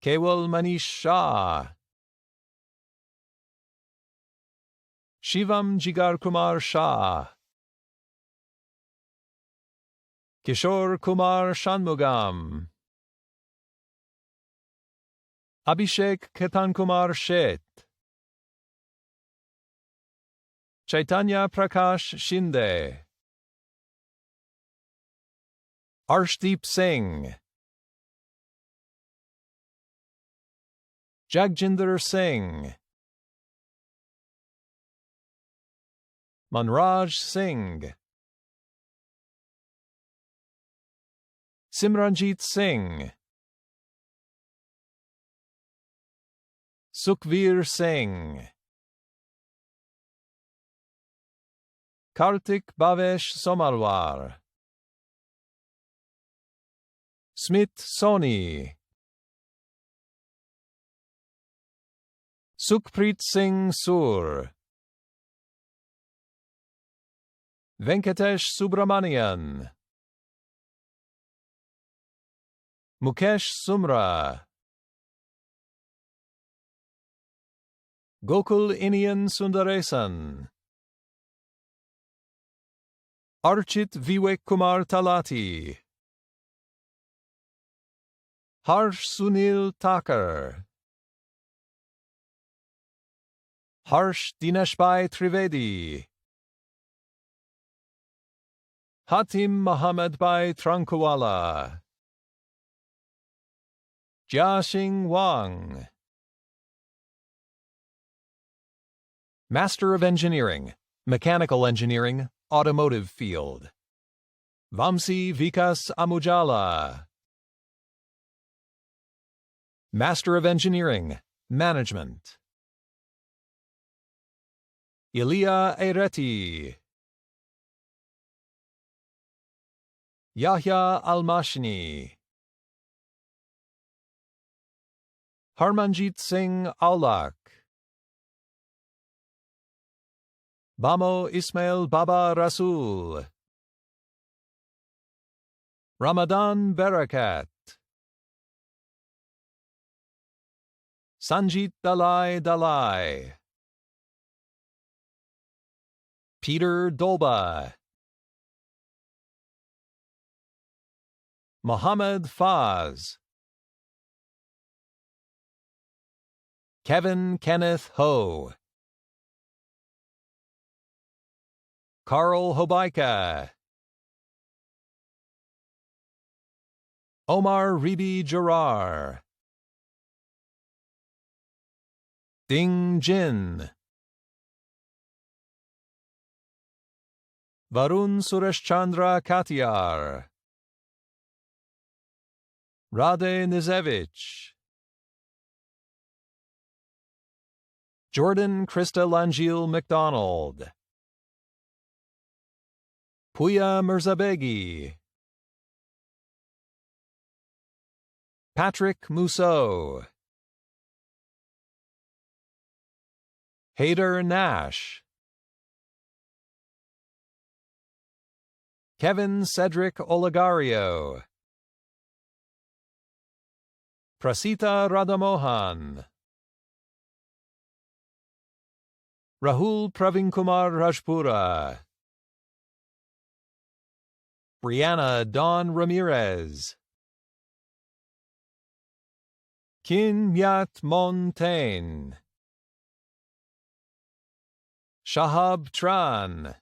Kewal Manish Shah, Shivam Jigar Kumar Shah, Kishore Kumar Shanmugam, Abhishek Ketan Kumar Shet, Chaitanya Prakash Shinde, Arshdeep Singh, Jagjinder Singh, Manraj Singh, Simranjit Singh, Sukhveer Singh, Kartik Bhavesh Somalwar, Smith Soni, Sukhpreet Singh Sur, Venkatesh Subramanian, Mukesh Sumra, Gokul Inian Sundaresan, Archit Vivek Kumar Talati, Harsh Sunil Thakur, Harsh Dineshbhai Trivedi, Hatim Mohammed Bhai Trankwala, Jiaxing Wang, Master of Engineering, Mechanical Engineering, Automotive Field, Vamsi Vikas Amujala, Master of Engineering, Management, Ilya Ereti, Yahya Almashni, Harmanjit Singh Aulak, Bamo Ismail Baba Rasul, Ramadan Barakat, Sanjit Dalai Dalai, Peter Dolba, Mohammed Faz, Kevin Kenneth Ho, Carl Hobaika, Omar Ribi Jarar, Ding Jin, Varun Sureshchandra Katiyar, Rade Nizevich, Jordan Krista Langil McDonald, Puya Mirzabegi, Patrick Mousseau, Haider Nash, Kevin Cedric Olegario, Prasita Radhamohan, Rahul Pravinkumar Rajpura, Brianna Dawn Ramirez, Kin Myat Montaigne, Shahab Tran,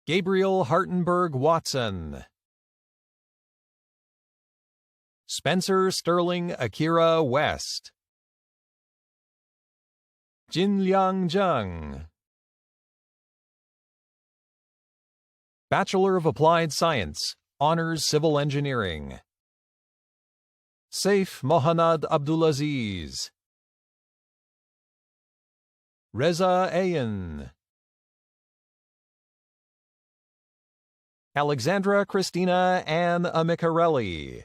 Gabriel Hartenberg Watson, Spencer Sterling Akira West, Jin Liang Zheng, Bachelor of Applied Science, Honors Civil Engineering, Saif Mohanad Abdulaziz, Reza Ayan, Alexandra Christina Ann Amicarelli,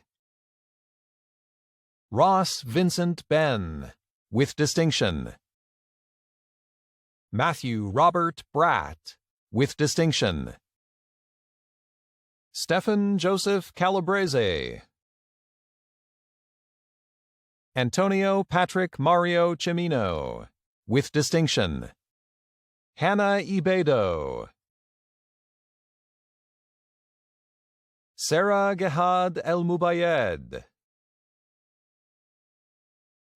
Ross Vincent Ben, with distinction, Matthew Robert Bratt, with distinction, Stephan Joseph Calabrese, Antonio Patrick Mario Cimino, with distinction, Hannah Ibedo, Sarah Gehad El Mubayed,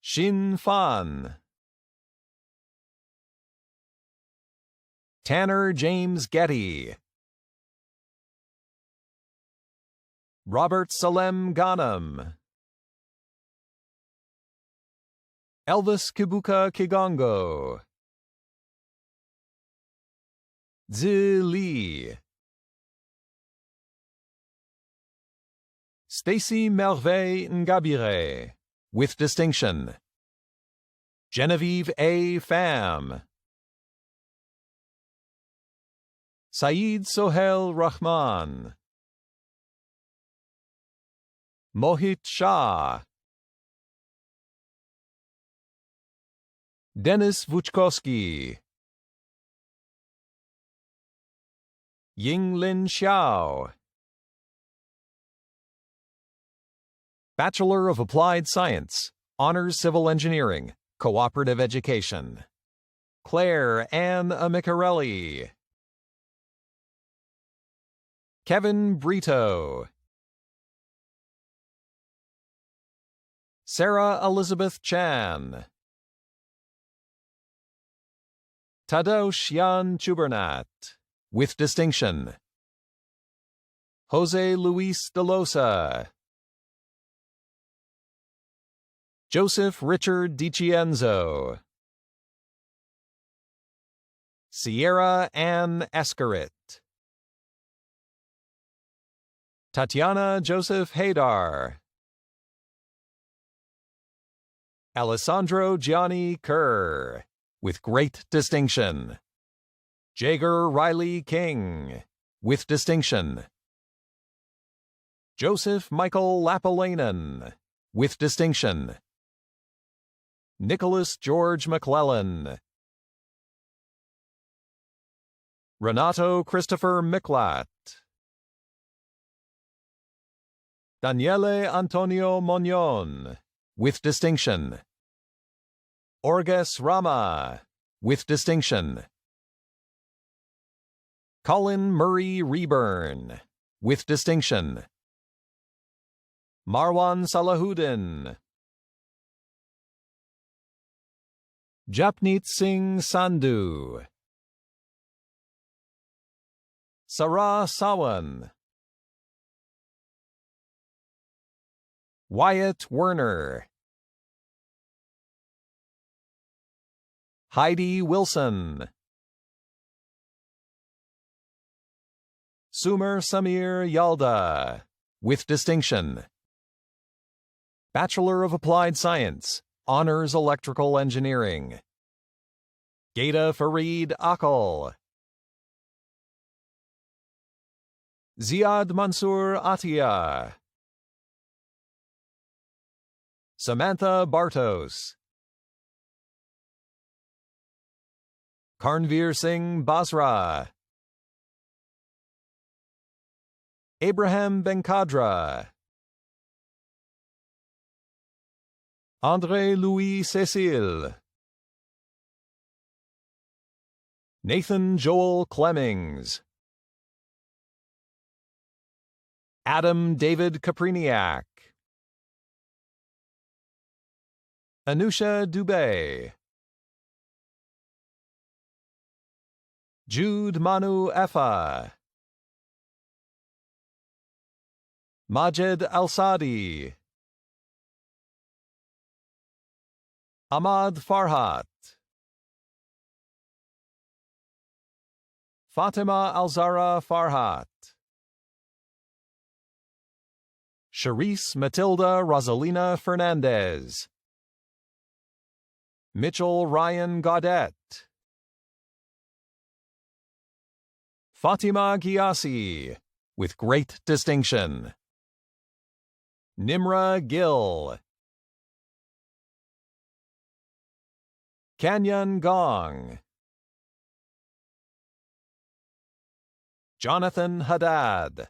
Shin Fan, Tanner James Getty, Robert Salem Ghanem, Elvis Kibuka Kigongo, Zi Lee, Stacy Merveille Ngabire, with distinction, Genevieve A. Pham, Saeed Sohail Rahman, Mohit Shah, Denis Vuchkovsky, Yinglin Xiao, Bachelor of Applied Science, Honors Civil Engineering, Cooperative Education, Claire Ann Amicarelli, Kevin Brito, Sarah Elizabeth Chan, Tadeusz Jan Chubernat, with distinction, Jose Luis de Losa, Joseph Richard DiCienzo, Sierra Ann Escarit, Tatiana Joseph Haydar, Alessandro Gianni Kerr, with great distinction, Jager Riley King, with distinction, Joseph Michael Lapalainen, with distinction, Nicholas George McClellan, Renato Christopher Miklat, Daniele Antonio Mognon, with distinction, Orges Rama, with distinction, Colin Murray Reburn, with distinction, Marwan Salahuddin, Japneet Singh Sandhu, Sarah Sawan, Wyatt Werner, Heidi Wilson, Sumer Samir Yalda, with distinction, Bachelor of Applied Science, Honors Electrical Engineering, Geda Farid Akal, Ziad Mansour Atia, Samantha Bartos, Karnveer Singh Basra, Abraham Benkadra, André Louis Cecile, Nathan Joel Clemmings, Adam David Kapriniak, Anusha Dubé, Jude Manu Effa, Majed Al-Sadi, Ahmad Farhat, Fatima Alzara Farhat, Charisse Matilda Rosalina Fernandez, Mitchell Ryan Gaudet, Fatima Giassi, with great distinction, Nimra Gill, Kanyan Gong, Jonathan Haddad,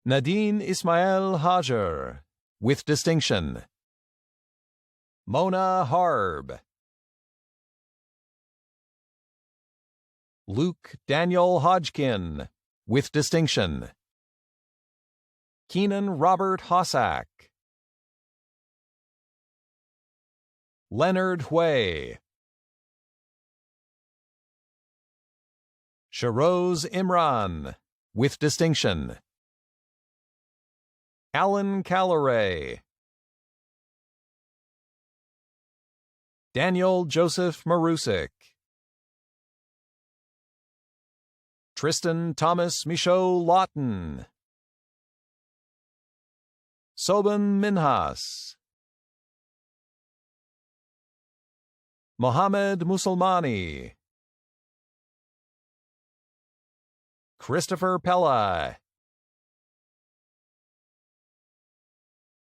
Nadine Ismail Hajar, with distinction, Mona Harb, Luke Daniel Hodgkin, with distinction, Keenan Robert Hossack, Leonard Hui, Sharoz Imran, with distinction, Alan Calloway, Daniel Joseph Marusik, Tristan Thomas Michaud Lawton, Soban Minhas, Mohammed Musulmani, Christopher Pella,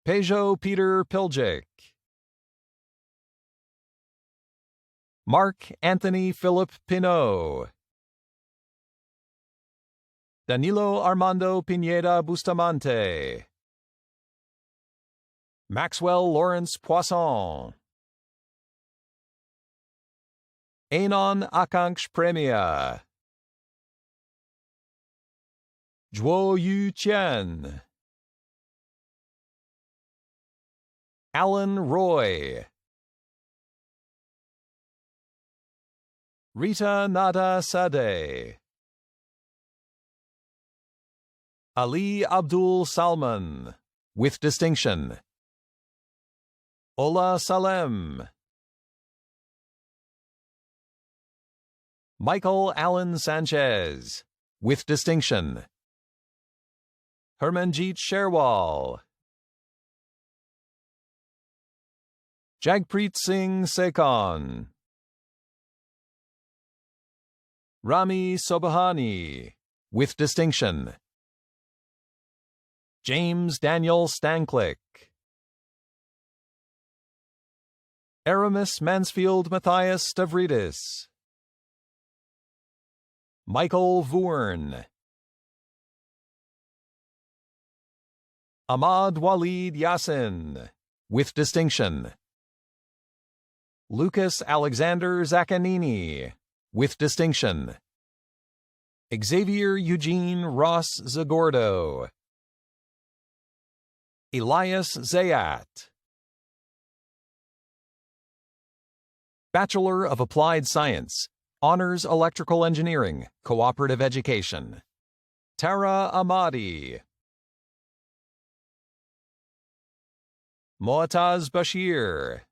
Pejo Peter Piljic, Mark Anthony Philip Pinot, Danilo Armando Pineda Bustamante, Maxwell Lawrence Poisson, Anon Akanksh Premia, Zhuo Yu Chen, Alan Roy, Rita Nada Sadeh, Ali Abdul Salman, with distinction. Ola Salem, Michael Allen Sanchez, with distinction. Hermanjeet Sherwal, Jagpreet Singh Sekon, Rami Sobhani, with distinction. James Daniel Stanklick, Aramis Mansfield Matthias Stavridis, Michael Voorn, Ahmad Walid Yassin, with distinction. Lucas Alexander Zaccanini, with distinction. Xavier Eugene Ross Zagordo, Elias Zayat, Bachelor of Applied Science, Honors Electrical Engineering, Cooperative Education, Tara Ahmadi, Moataz Bashir,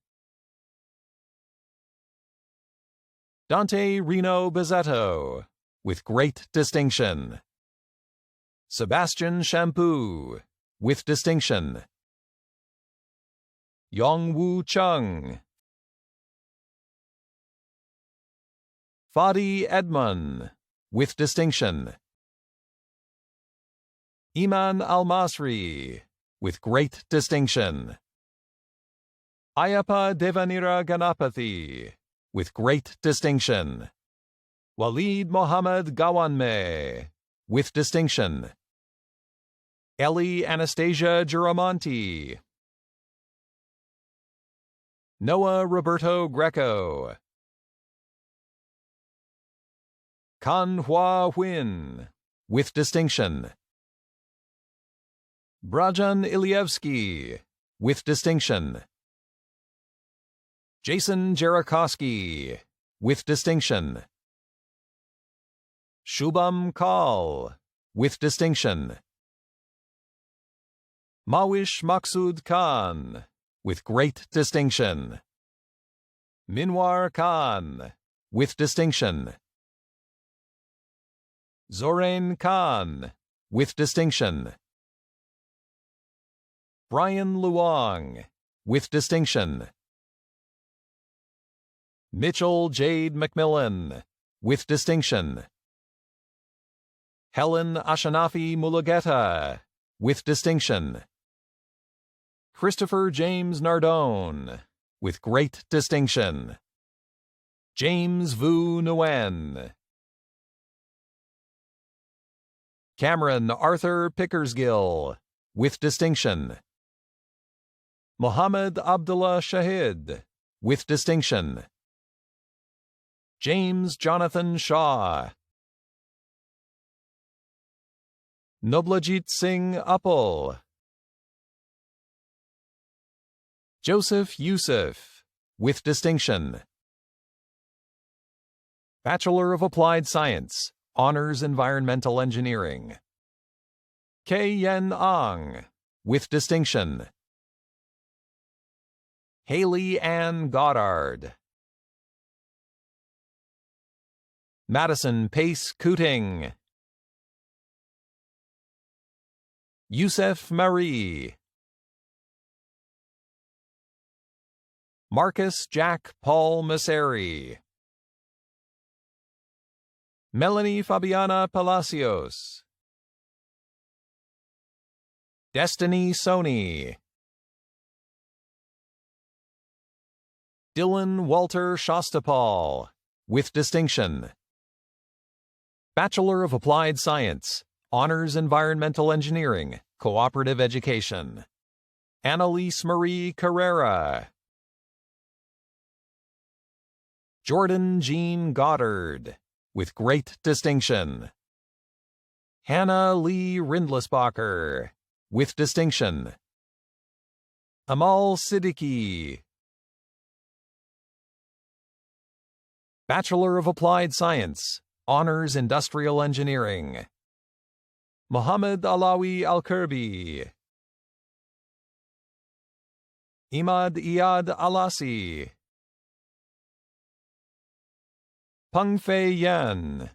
Dante Reno Bizzetto, with great distinction. Sebastian Shampoo, with distinction. Yongwoo Chung, Fadi Edmond, with distinction. Iman Al-Masri, with great distinction. Ayappa Devanira Ganapathy, with great distinction. Walid Mohammed Gawanme, with distinction. Ellie Anastasia Giramonti, Noah Roberto Greco, Kan Hua Huyn, with distinction. Brajan Ilievsky, with distinction. Jason Jarakowski, with distinction. Shubham Kaul, with distinction. Mawish Maksud Khan, with great distinction. Minwar Khan, with distinction. Zorain Khan, with distinction. Brian Luong, with distinction. Mitchell Jade McMillan, with distinction. Helen Ashanafi Mulugeta, with distinction. Christopher James Nardone, with great distinction. James Vu Nguyen. Cameron Arthur Pickersgill, with distinction. Mohammed Abdullah Shahid, with distinction. James Jonathan Shaw. Noblajit Singh Uppal. Joseph Youssef, with distinction. Bachelor of Applied Science, Honors Environmental Engineering. Kei Yen Ang, with distinction. Haley Ann Goddard. Madison Pace Cooting. Youssef Marie. Marcus Jack Paul Masseri. Melanie Fabiana Palacios. Destiny Sony. Dylan Walter Shostapal, with distinction. Bachelor of Applied Science, Honors Environmental Engineering, Cooperative Education. Annalise Marie Carrera. Jordan Jean Goddard, with great distinction. Hannah Lee Rindlisbacher, with distinction. Amal Siddiqui. Bachelor of Applied Science, Honors Industrial Engineering. Mohammed Alawi Al-Kirbi. Imad Iyad Alasi. Pengfei Yan.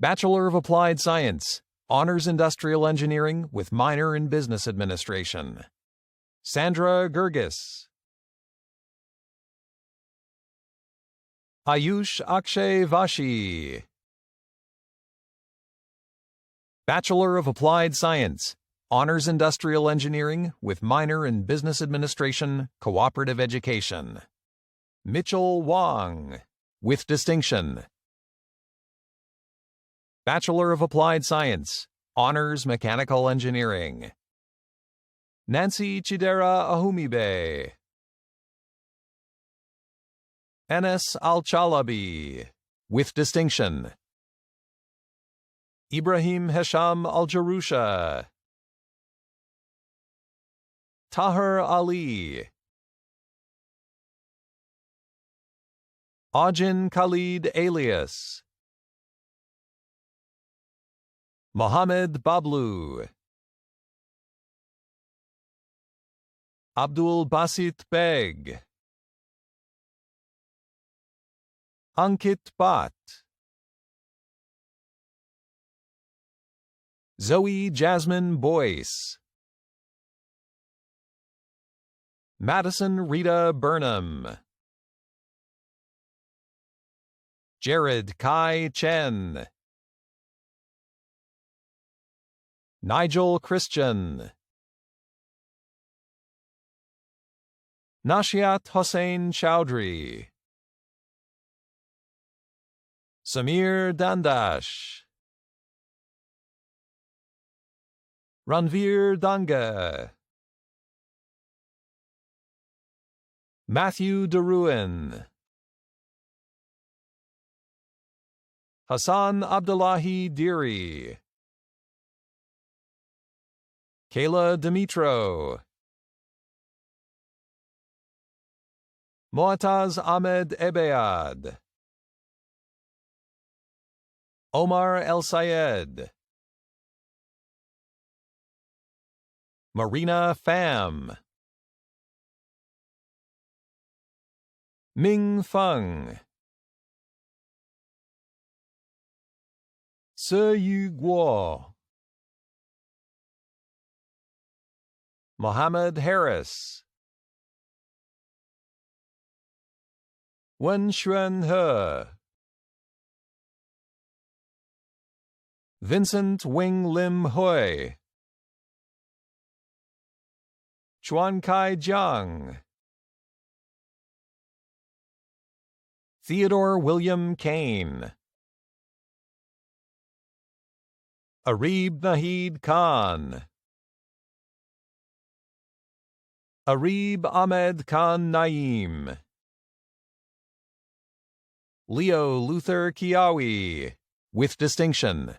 Bachelor of Applied Science, Honors Industrial Engineering with minor in Business Administration. Sandra Gurgis. Ayush Akshay Vashi. Bachelor of Applied Science, Honors Industrial Engineering with minor in Business Administration, Cooperative Education. Mitchell Wong, with distinction. Bachelor of Applied Science, Honors Mechanical Engineering. Nancy Chidera Ahumibe. Enes Al-Chalabi, with distinction. Ibrahim Hesham Al-Jarusha. Tahir Ali. Ajin Khalid Alias. Mohammed Bablu. Abdul Basit Beg. Ankit Bhatt. Zoe Jasmine Boyce. Madison Rita Burnham. Jared Kai Chen. Nigel Christian. Nashiat Hossein Chowdhury. Samir Dandash. Ranveer Danga. Matthew DeRuin. Hassan Abdullahi Deary. Kayla Dimitro. Moataz Ahmed Ebead. Omar El Sayed. Marina Pham. Ming Feng. Se Yu Guo. Mohammed Harris. Wen Xuan He. Vincent Wing Lim Hui. Chuan Kai Jiang. Theodore William Kane. Arib Nahid Khan. Arib Ahmed Khan Naim. Leo Luther Kiawi, with distinction.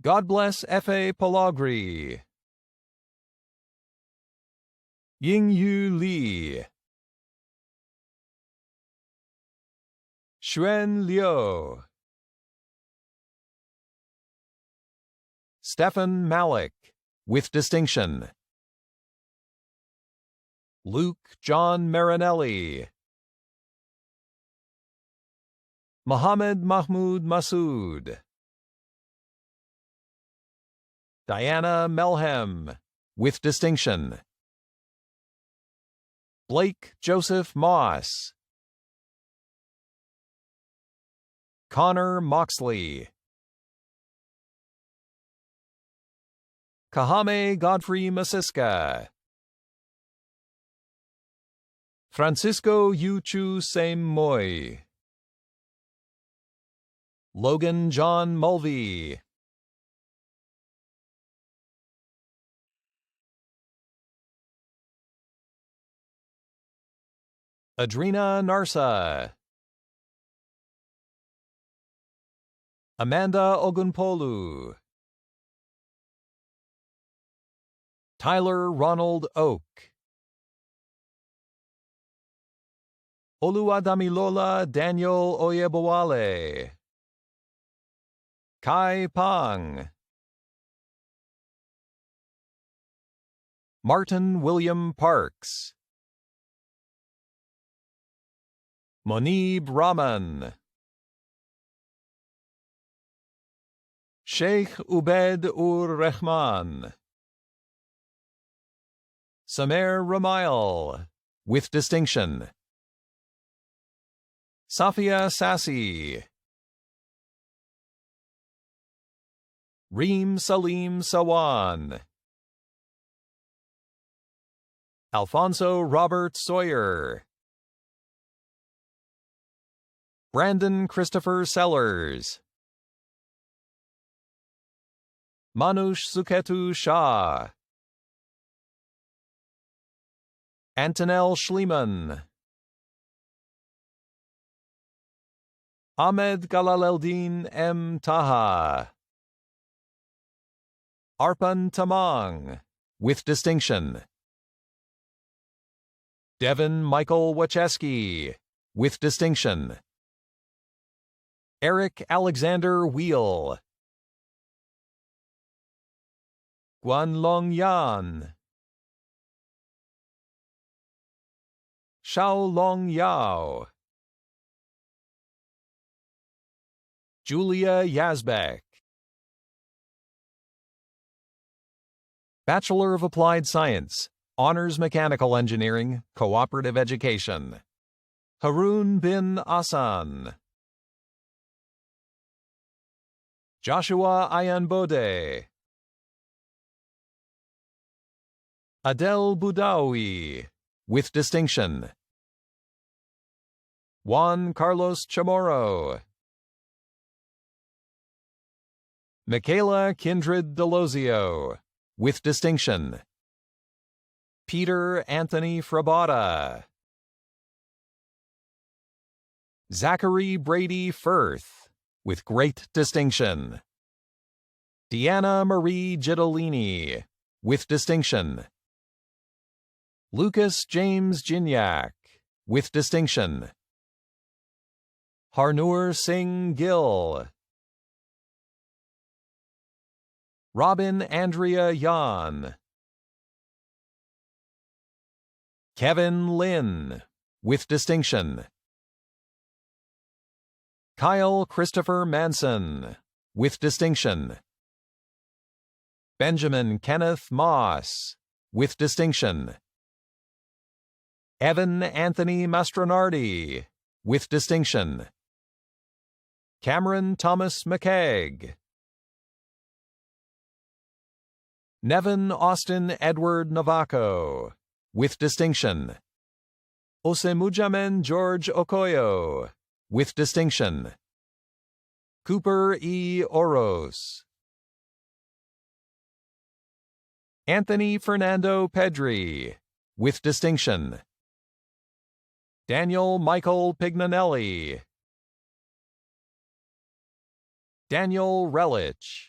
God bless F.A. Palagri. Yingyu Li. Xuan Liu. Stefan Malik, with distinction. Luke John Marinelli. Mohammed Mahmoud Masood. Diana Melhem, with distinction. Blake Joseph Moss. Connor Moxley. Kahame Godfrey Masiska. Francisco Yuchu Same Moy. Logan John Mulvey. Adrina Narsa. Amanda Ogunpolu. Tyler Ronald Oak. Oluwadamilola Daniel Oyebowale. Kai Pang. Martin William Parks. Monib Rahman. Sheikh Ubed Ur Rehman. Samer Ramail, with distinction. Safia Sassi. Reem Salim Sawan. Alfonso Robert Sawyer. Brandon Christopher Sellers. Manush Suketu Shah. Antonel Schliemann. Ahmed Galaleldin M. Taha. Arpan Tamang, with distinction. Devin Michael Wacheski, with distinction. Eric Alexander Wheel. Guanlong Yan. Xiaolong Yao. Julia Yazbek. Bachelor of Applied Science, Honors Mechanical Engineering, Cooperative Education. Harun bin Asan. Joshua Ayanbode. Adel Boudaoui, with distinction. Juan Carlos Chamorro. Michaela Kindred Delozio, with distinction. Peter Anthony Frabata. Zachary Brady Firth, with great distinction. Deanna Marie Gittolini, with distinction. Lucas James Gignac, with distinction. Harnoor Singh Gill. Robin Andrea Yan. Kevin Lin, with distinction. Kyle Christopher Manson, with distinction. Benjamin Kenneth Moss, with distinction. Evan Anthony Mastronardi, with distinction. Cameron Thomas McKegg. Nevin Austin Edward Navaco, with distinction. Osemujamen George Okoyo, with distinction. Cooper E. Oros. Anthony Fernando Pedri, with distinction. Daniel Michael Pignanelli. Daniel Relich.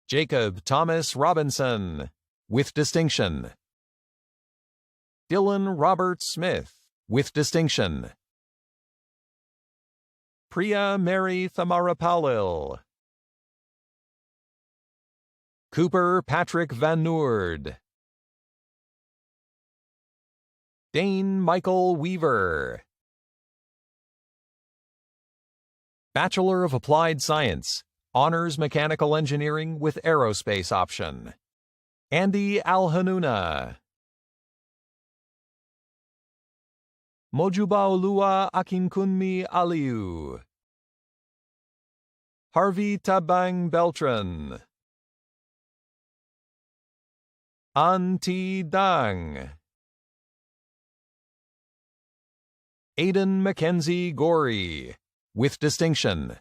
Jacob Thomas Robinson, with distinction. Dylan Robert Smith, with distinction. Priya Mary Thamarapalil. Cooper Patrick Van Noord. Dane Michael Weaver. Bachelor of Applied Science, Honors Mechanical Engineering with Aerospace option. Andy Alhanuna. Mojubaolua Akinkunmi Aliu. Harvey Tabang Beltran. Anti Dang, Aidan Mackenzie Gorey, with distinction.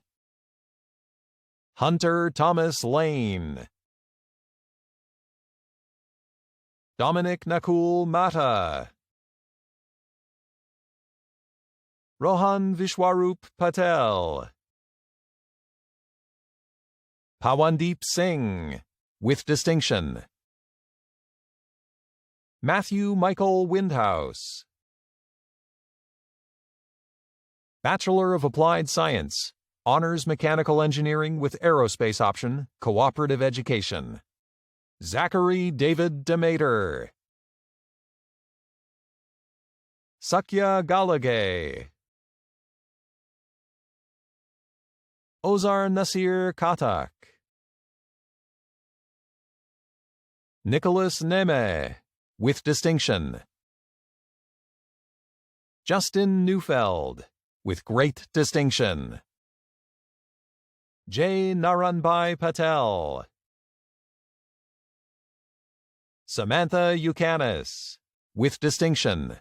Hunter Thomas Lane, Dominic Nakul Mata, Rohan Vishwarup Patel, Pawandeep Singh, with distinction. Matthew Michael Windhouse, Bachelor of Applied Science, Honors Mechanical Engineering with Aerospace Option, Cooperative Education. Zachary David Demeter, Sakya Galagay, Ozar Nasir Katak, Nicholas Neme, with distinction. Justin Neufeld, with great distinction. J. Naranbhai Patel, Samantha Yukanis, with distinction.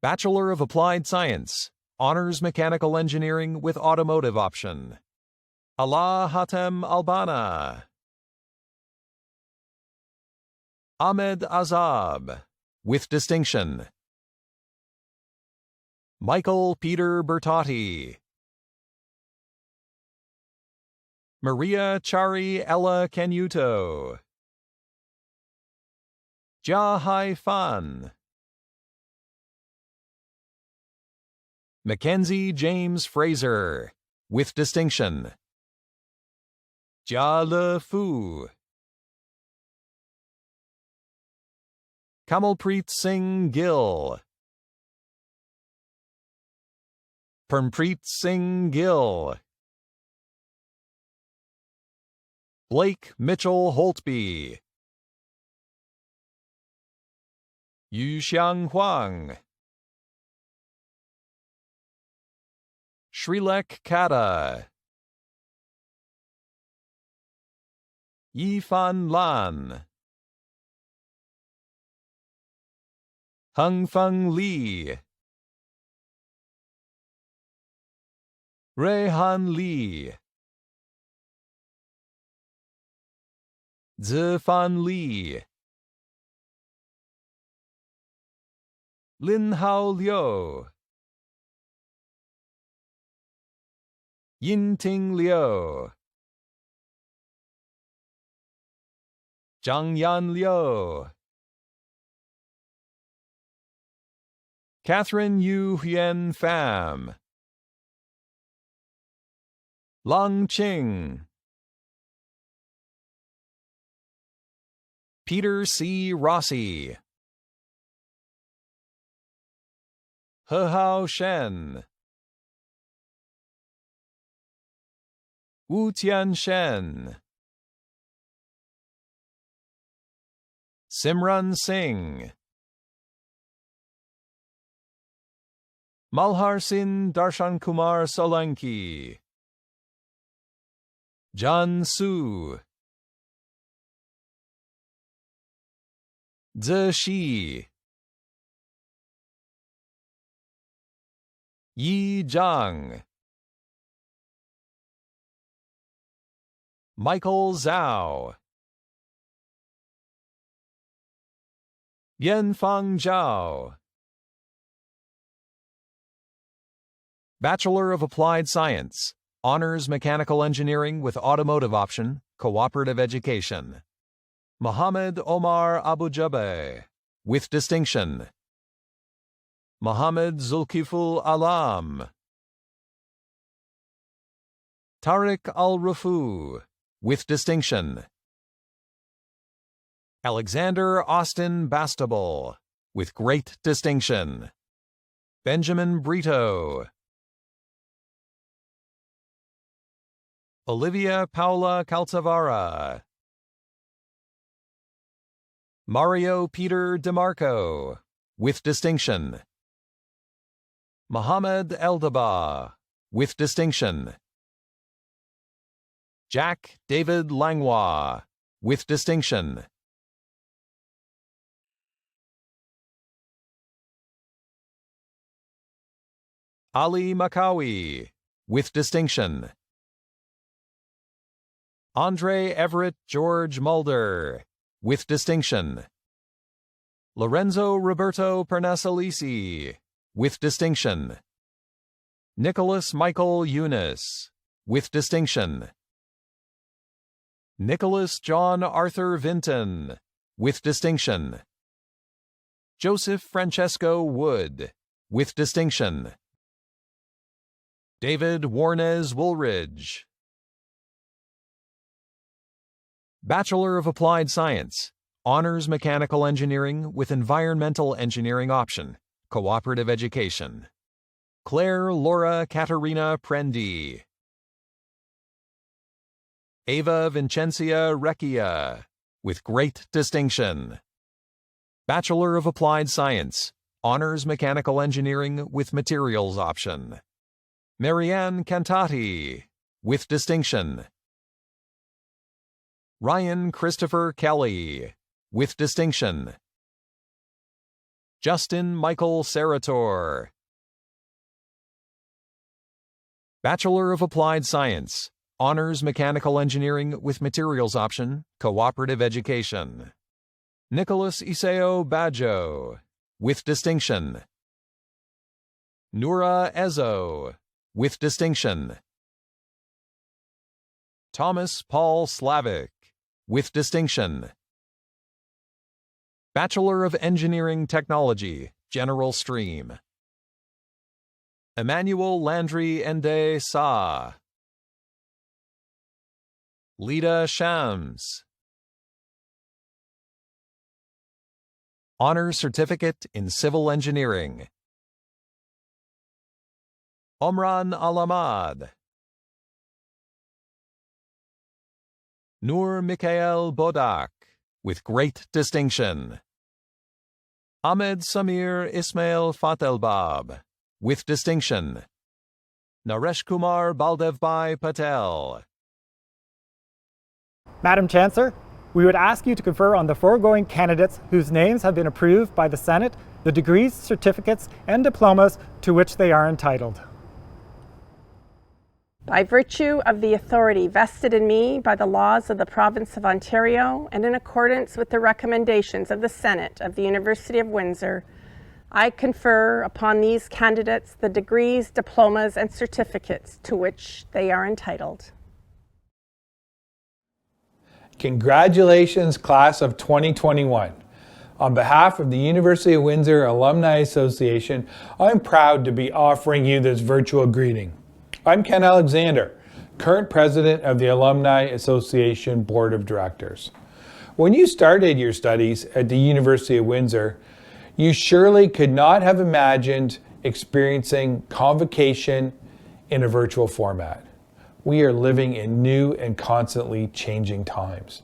Bachelor of Applied Science, Honors Mechanical Engineering with Automotive Option. Allah Hatem Albana, Ahmed Azab, with distinction. Michael Peter Bertotti, Maria Chari Ella Canuto, Jia Hai Fan, Mackenzie James Fraser, with distinction. Jia Le Fu, Kamalpreet Singh Gill, Parmpreet Singh Gill, Blake Mitchell Holtby, Yuxiang Huang, Srilek Kata, Yifan Lan, Hengfeng Li, Rehan Li, Zifan Li, Lin Hao Liu, Yinting Liu, Zhang Yan Liu, Catherine Yu Hien Pham, Long Qing, Peter C. Rossi, He Hao Shen, Wu Tian Shen, Simran Singh, Malhar Sin Darshan Kumar Solanki, John Su, Zhe Shi, Yi Zhang, Michael Zhao, Yanfang Zhao. Bachelor of Applied Science, Honors Mechanical Engineering with Automotive Option, Cooperative Education. Mohammed Omar Abu Jabe, with distinction. Mohammed Zulkiful Alam, Tariq Al-Rufu, with distinction. Alexander Austin Bastable, with great distinction. Benjamin Brito, Olivia Paula Caltavara, Mario Peter DeMarco, with distinction. Mohammed Eldaba, with distinction. Jack David Langlois, with distinction. Ali Makawi, with distinction. Andre Everett George Mulder, with distinction. Lorenzo Roberto Pernasalisi, with distinction. Nicholas Michael Eunice, with distinction. Nicholas John Arthur Vinton, with distinction. Joseph Francesco Wood, with distinction. David Warnes Woolridge. Bachelor of Applied Science, Honors Mechanical Engineering with Environmental Engineering option, Cooperative Education. Claire Laura Caterina Prendi. Ava Vincencia Recchia, with great distinction. Bachelor of Applied Science, Honors Mechanical Engineering with Materials option. Marianne Cantati, with distinction. Ryan Christopher Kelly, with distinction. Justin Michael Sarator. Bachelor of Applied Science, Honors Mechanical Engineering with Materials option, Cooperative Education. Nicholas Iseo Bajo, with distinction. Noura Ezo, with distinction. Thomas Paul Slavic, with distinction. Bachelor of Engineering Technology, General Stream. Emmanuel Landry Ende Sa. Lida Shams. Honors Certificate in Civil Engineering. Omran Alamad. Nur Mikhail Bodak, with great distinction. Ahmed Samir Ismail Fatelbab, with distinction. Naresh Kumar Baldevbhai Patel. Madam Chancellor, we would ask you to confer on the foregoing candidates whose names have been approved by the Senate the degrees, certificates, and diplomas to which they are entitled. By virtue of the authority vested in me by the laws of the Province of Ontario and in accordance with the recommendations of the Senate of the University of Windsor, I confer upon these candidates the degrees, diplomas, and certificates to which they are entitled. Congratulations, class of 2021. On behalf of the University of Windsor Alumni Association, I'm proud to be offering you this virtual greeting. I'm Ken Alexander, current president of the Alumni Association Board of Directors. When you started your studies at the University of Windsor, you surely could not have imagined experiencing Convocation in a virtual format. We are living in new and constantly changing times.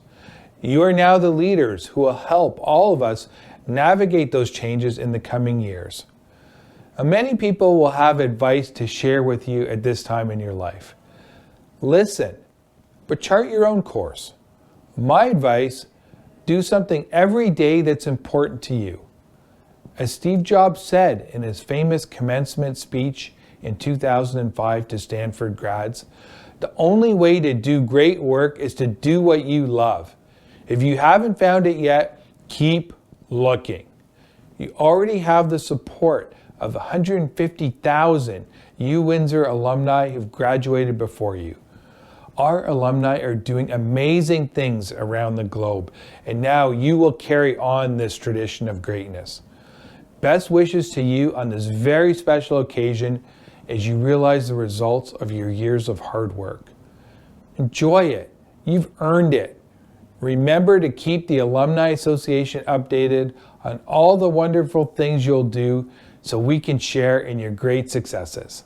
You are now the leaders who will help all of us navigate those changes in the coming years. Many people will have advice to share with you at this time in your life. Listen, but chart your own course. My advice, do something every day that's important to you. As Steve Jobs said in his famous commencement speech in 2005 to Stanford grads, the only way to do great work is to do what you love. If you haven't found it yet, keep looking. You already have the support of 150,000 UWindsor alumni who've graduated before you. Our alumni are doing amazing things around the globe, and now you will carry on this tradition of greatness. Best wishes to you on this very special occasion as you realize the results of your years of hard work. Enjoy it. You've earned it. Remember to keep the Alumni Association updated on all the wonderful things you'll do so we can share in your great successes.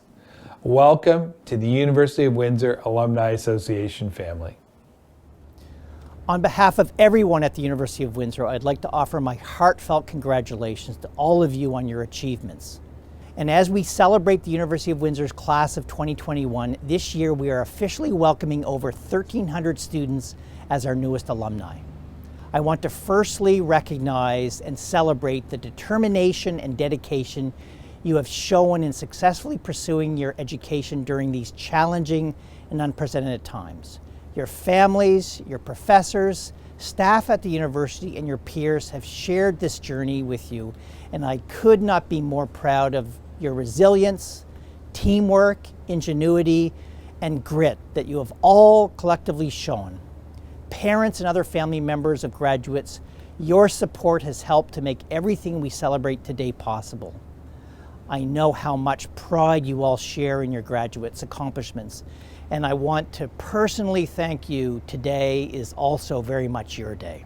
Welcome to the University of Windsor Alumni Association family. On behalf of everyone at the University of Windsor, I'd like to offer my heartfelt congratulations to all of you on your achievements. And as we celebrate the University of Windsor's class of 2021, this year we are officially welcoming over 1,300 students as our newest alumni. I want to firstly recognize and celebrate the determination and dedication you have shown in successfully pursuing your education during these challenging and unprecedented times. Your families, your professors, staff at the university, and your peers have shared this journey with you, and I could not be more proud of your resilience, teamwork, ingenuity, and grit that you have all collectively shown. Parents and other family members of graduates, your support has helped to make everything we celebrate today possible. I know how much pride you all share in your graduates' accomplishments, and I want to personally thank you. Today is also very much your day.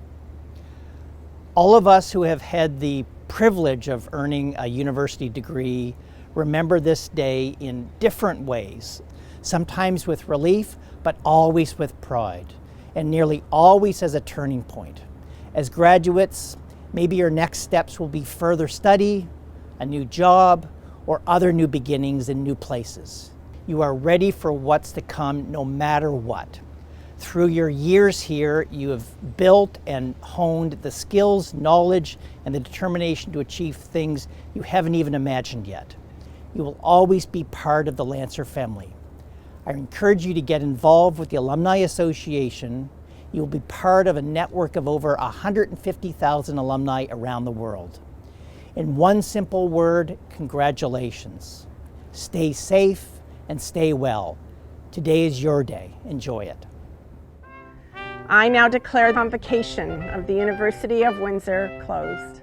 All of us who have had the privilege of earning a university degree remember this day in different ways, sometimes with relief, but always with pride, and nearly always as a turning point. As graduates, maybe your next steps will be further study, a new job, or other new beginnings in new places. You are ready for what's to come no matter what. Through your years here, you have built and honed the skills, knowledge, and the determination to achieve things you haven't even imagined yet. You will always be part of the Lancer family. I encourage you to get involved with the Alumni Association. You will be part of a network of over 150,000 alumni around the world. In one simple word, congratulations. Stay safe and stay well. Today is your day. Enjoy it. I now declare the Convocation of the University of Windsor closed.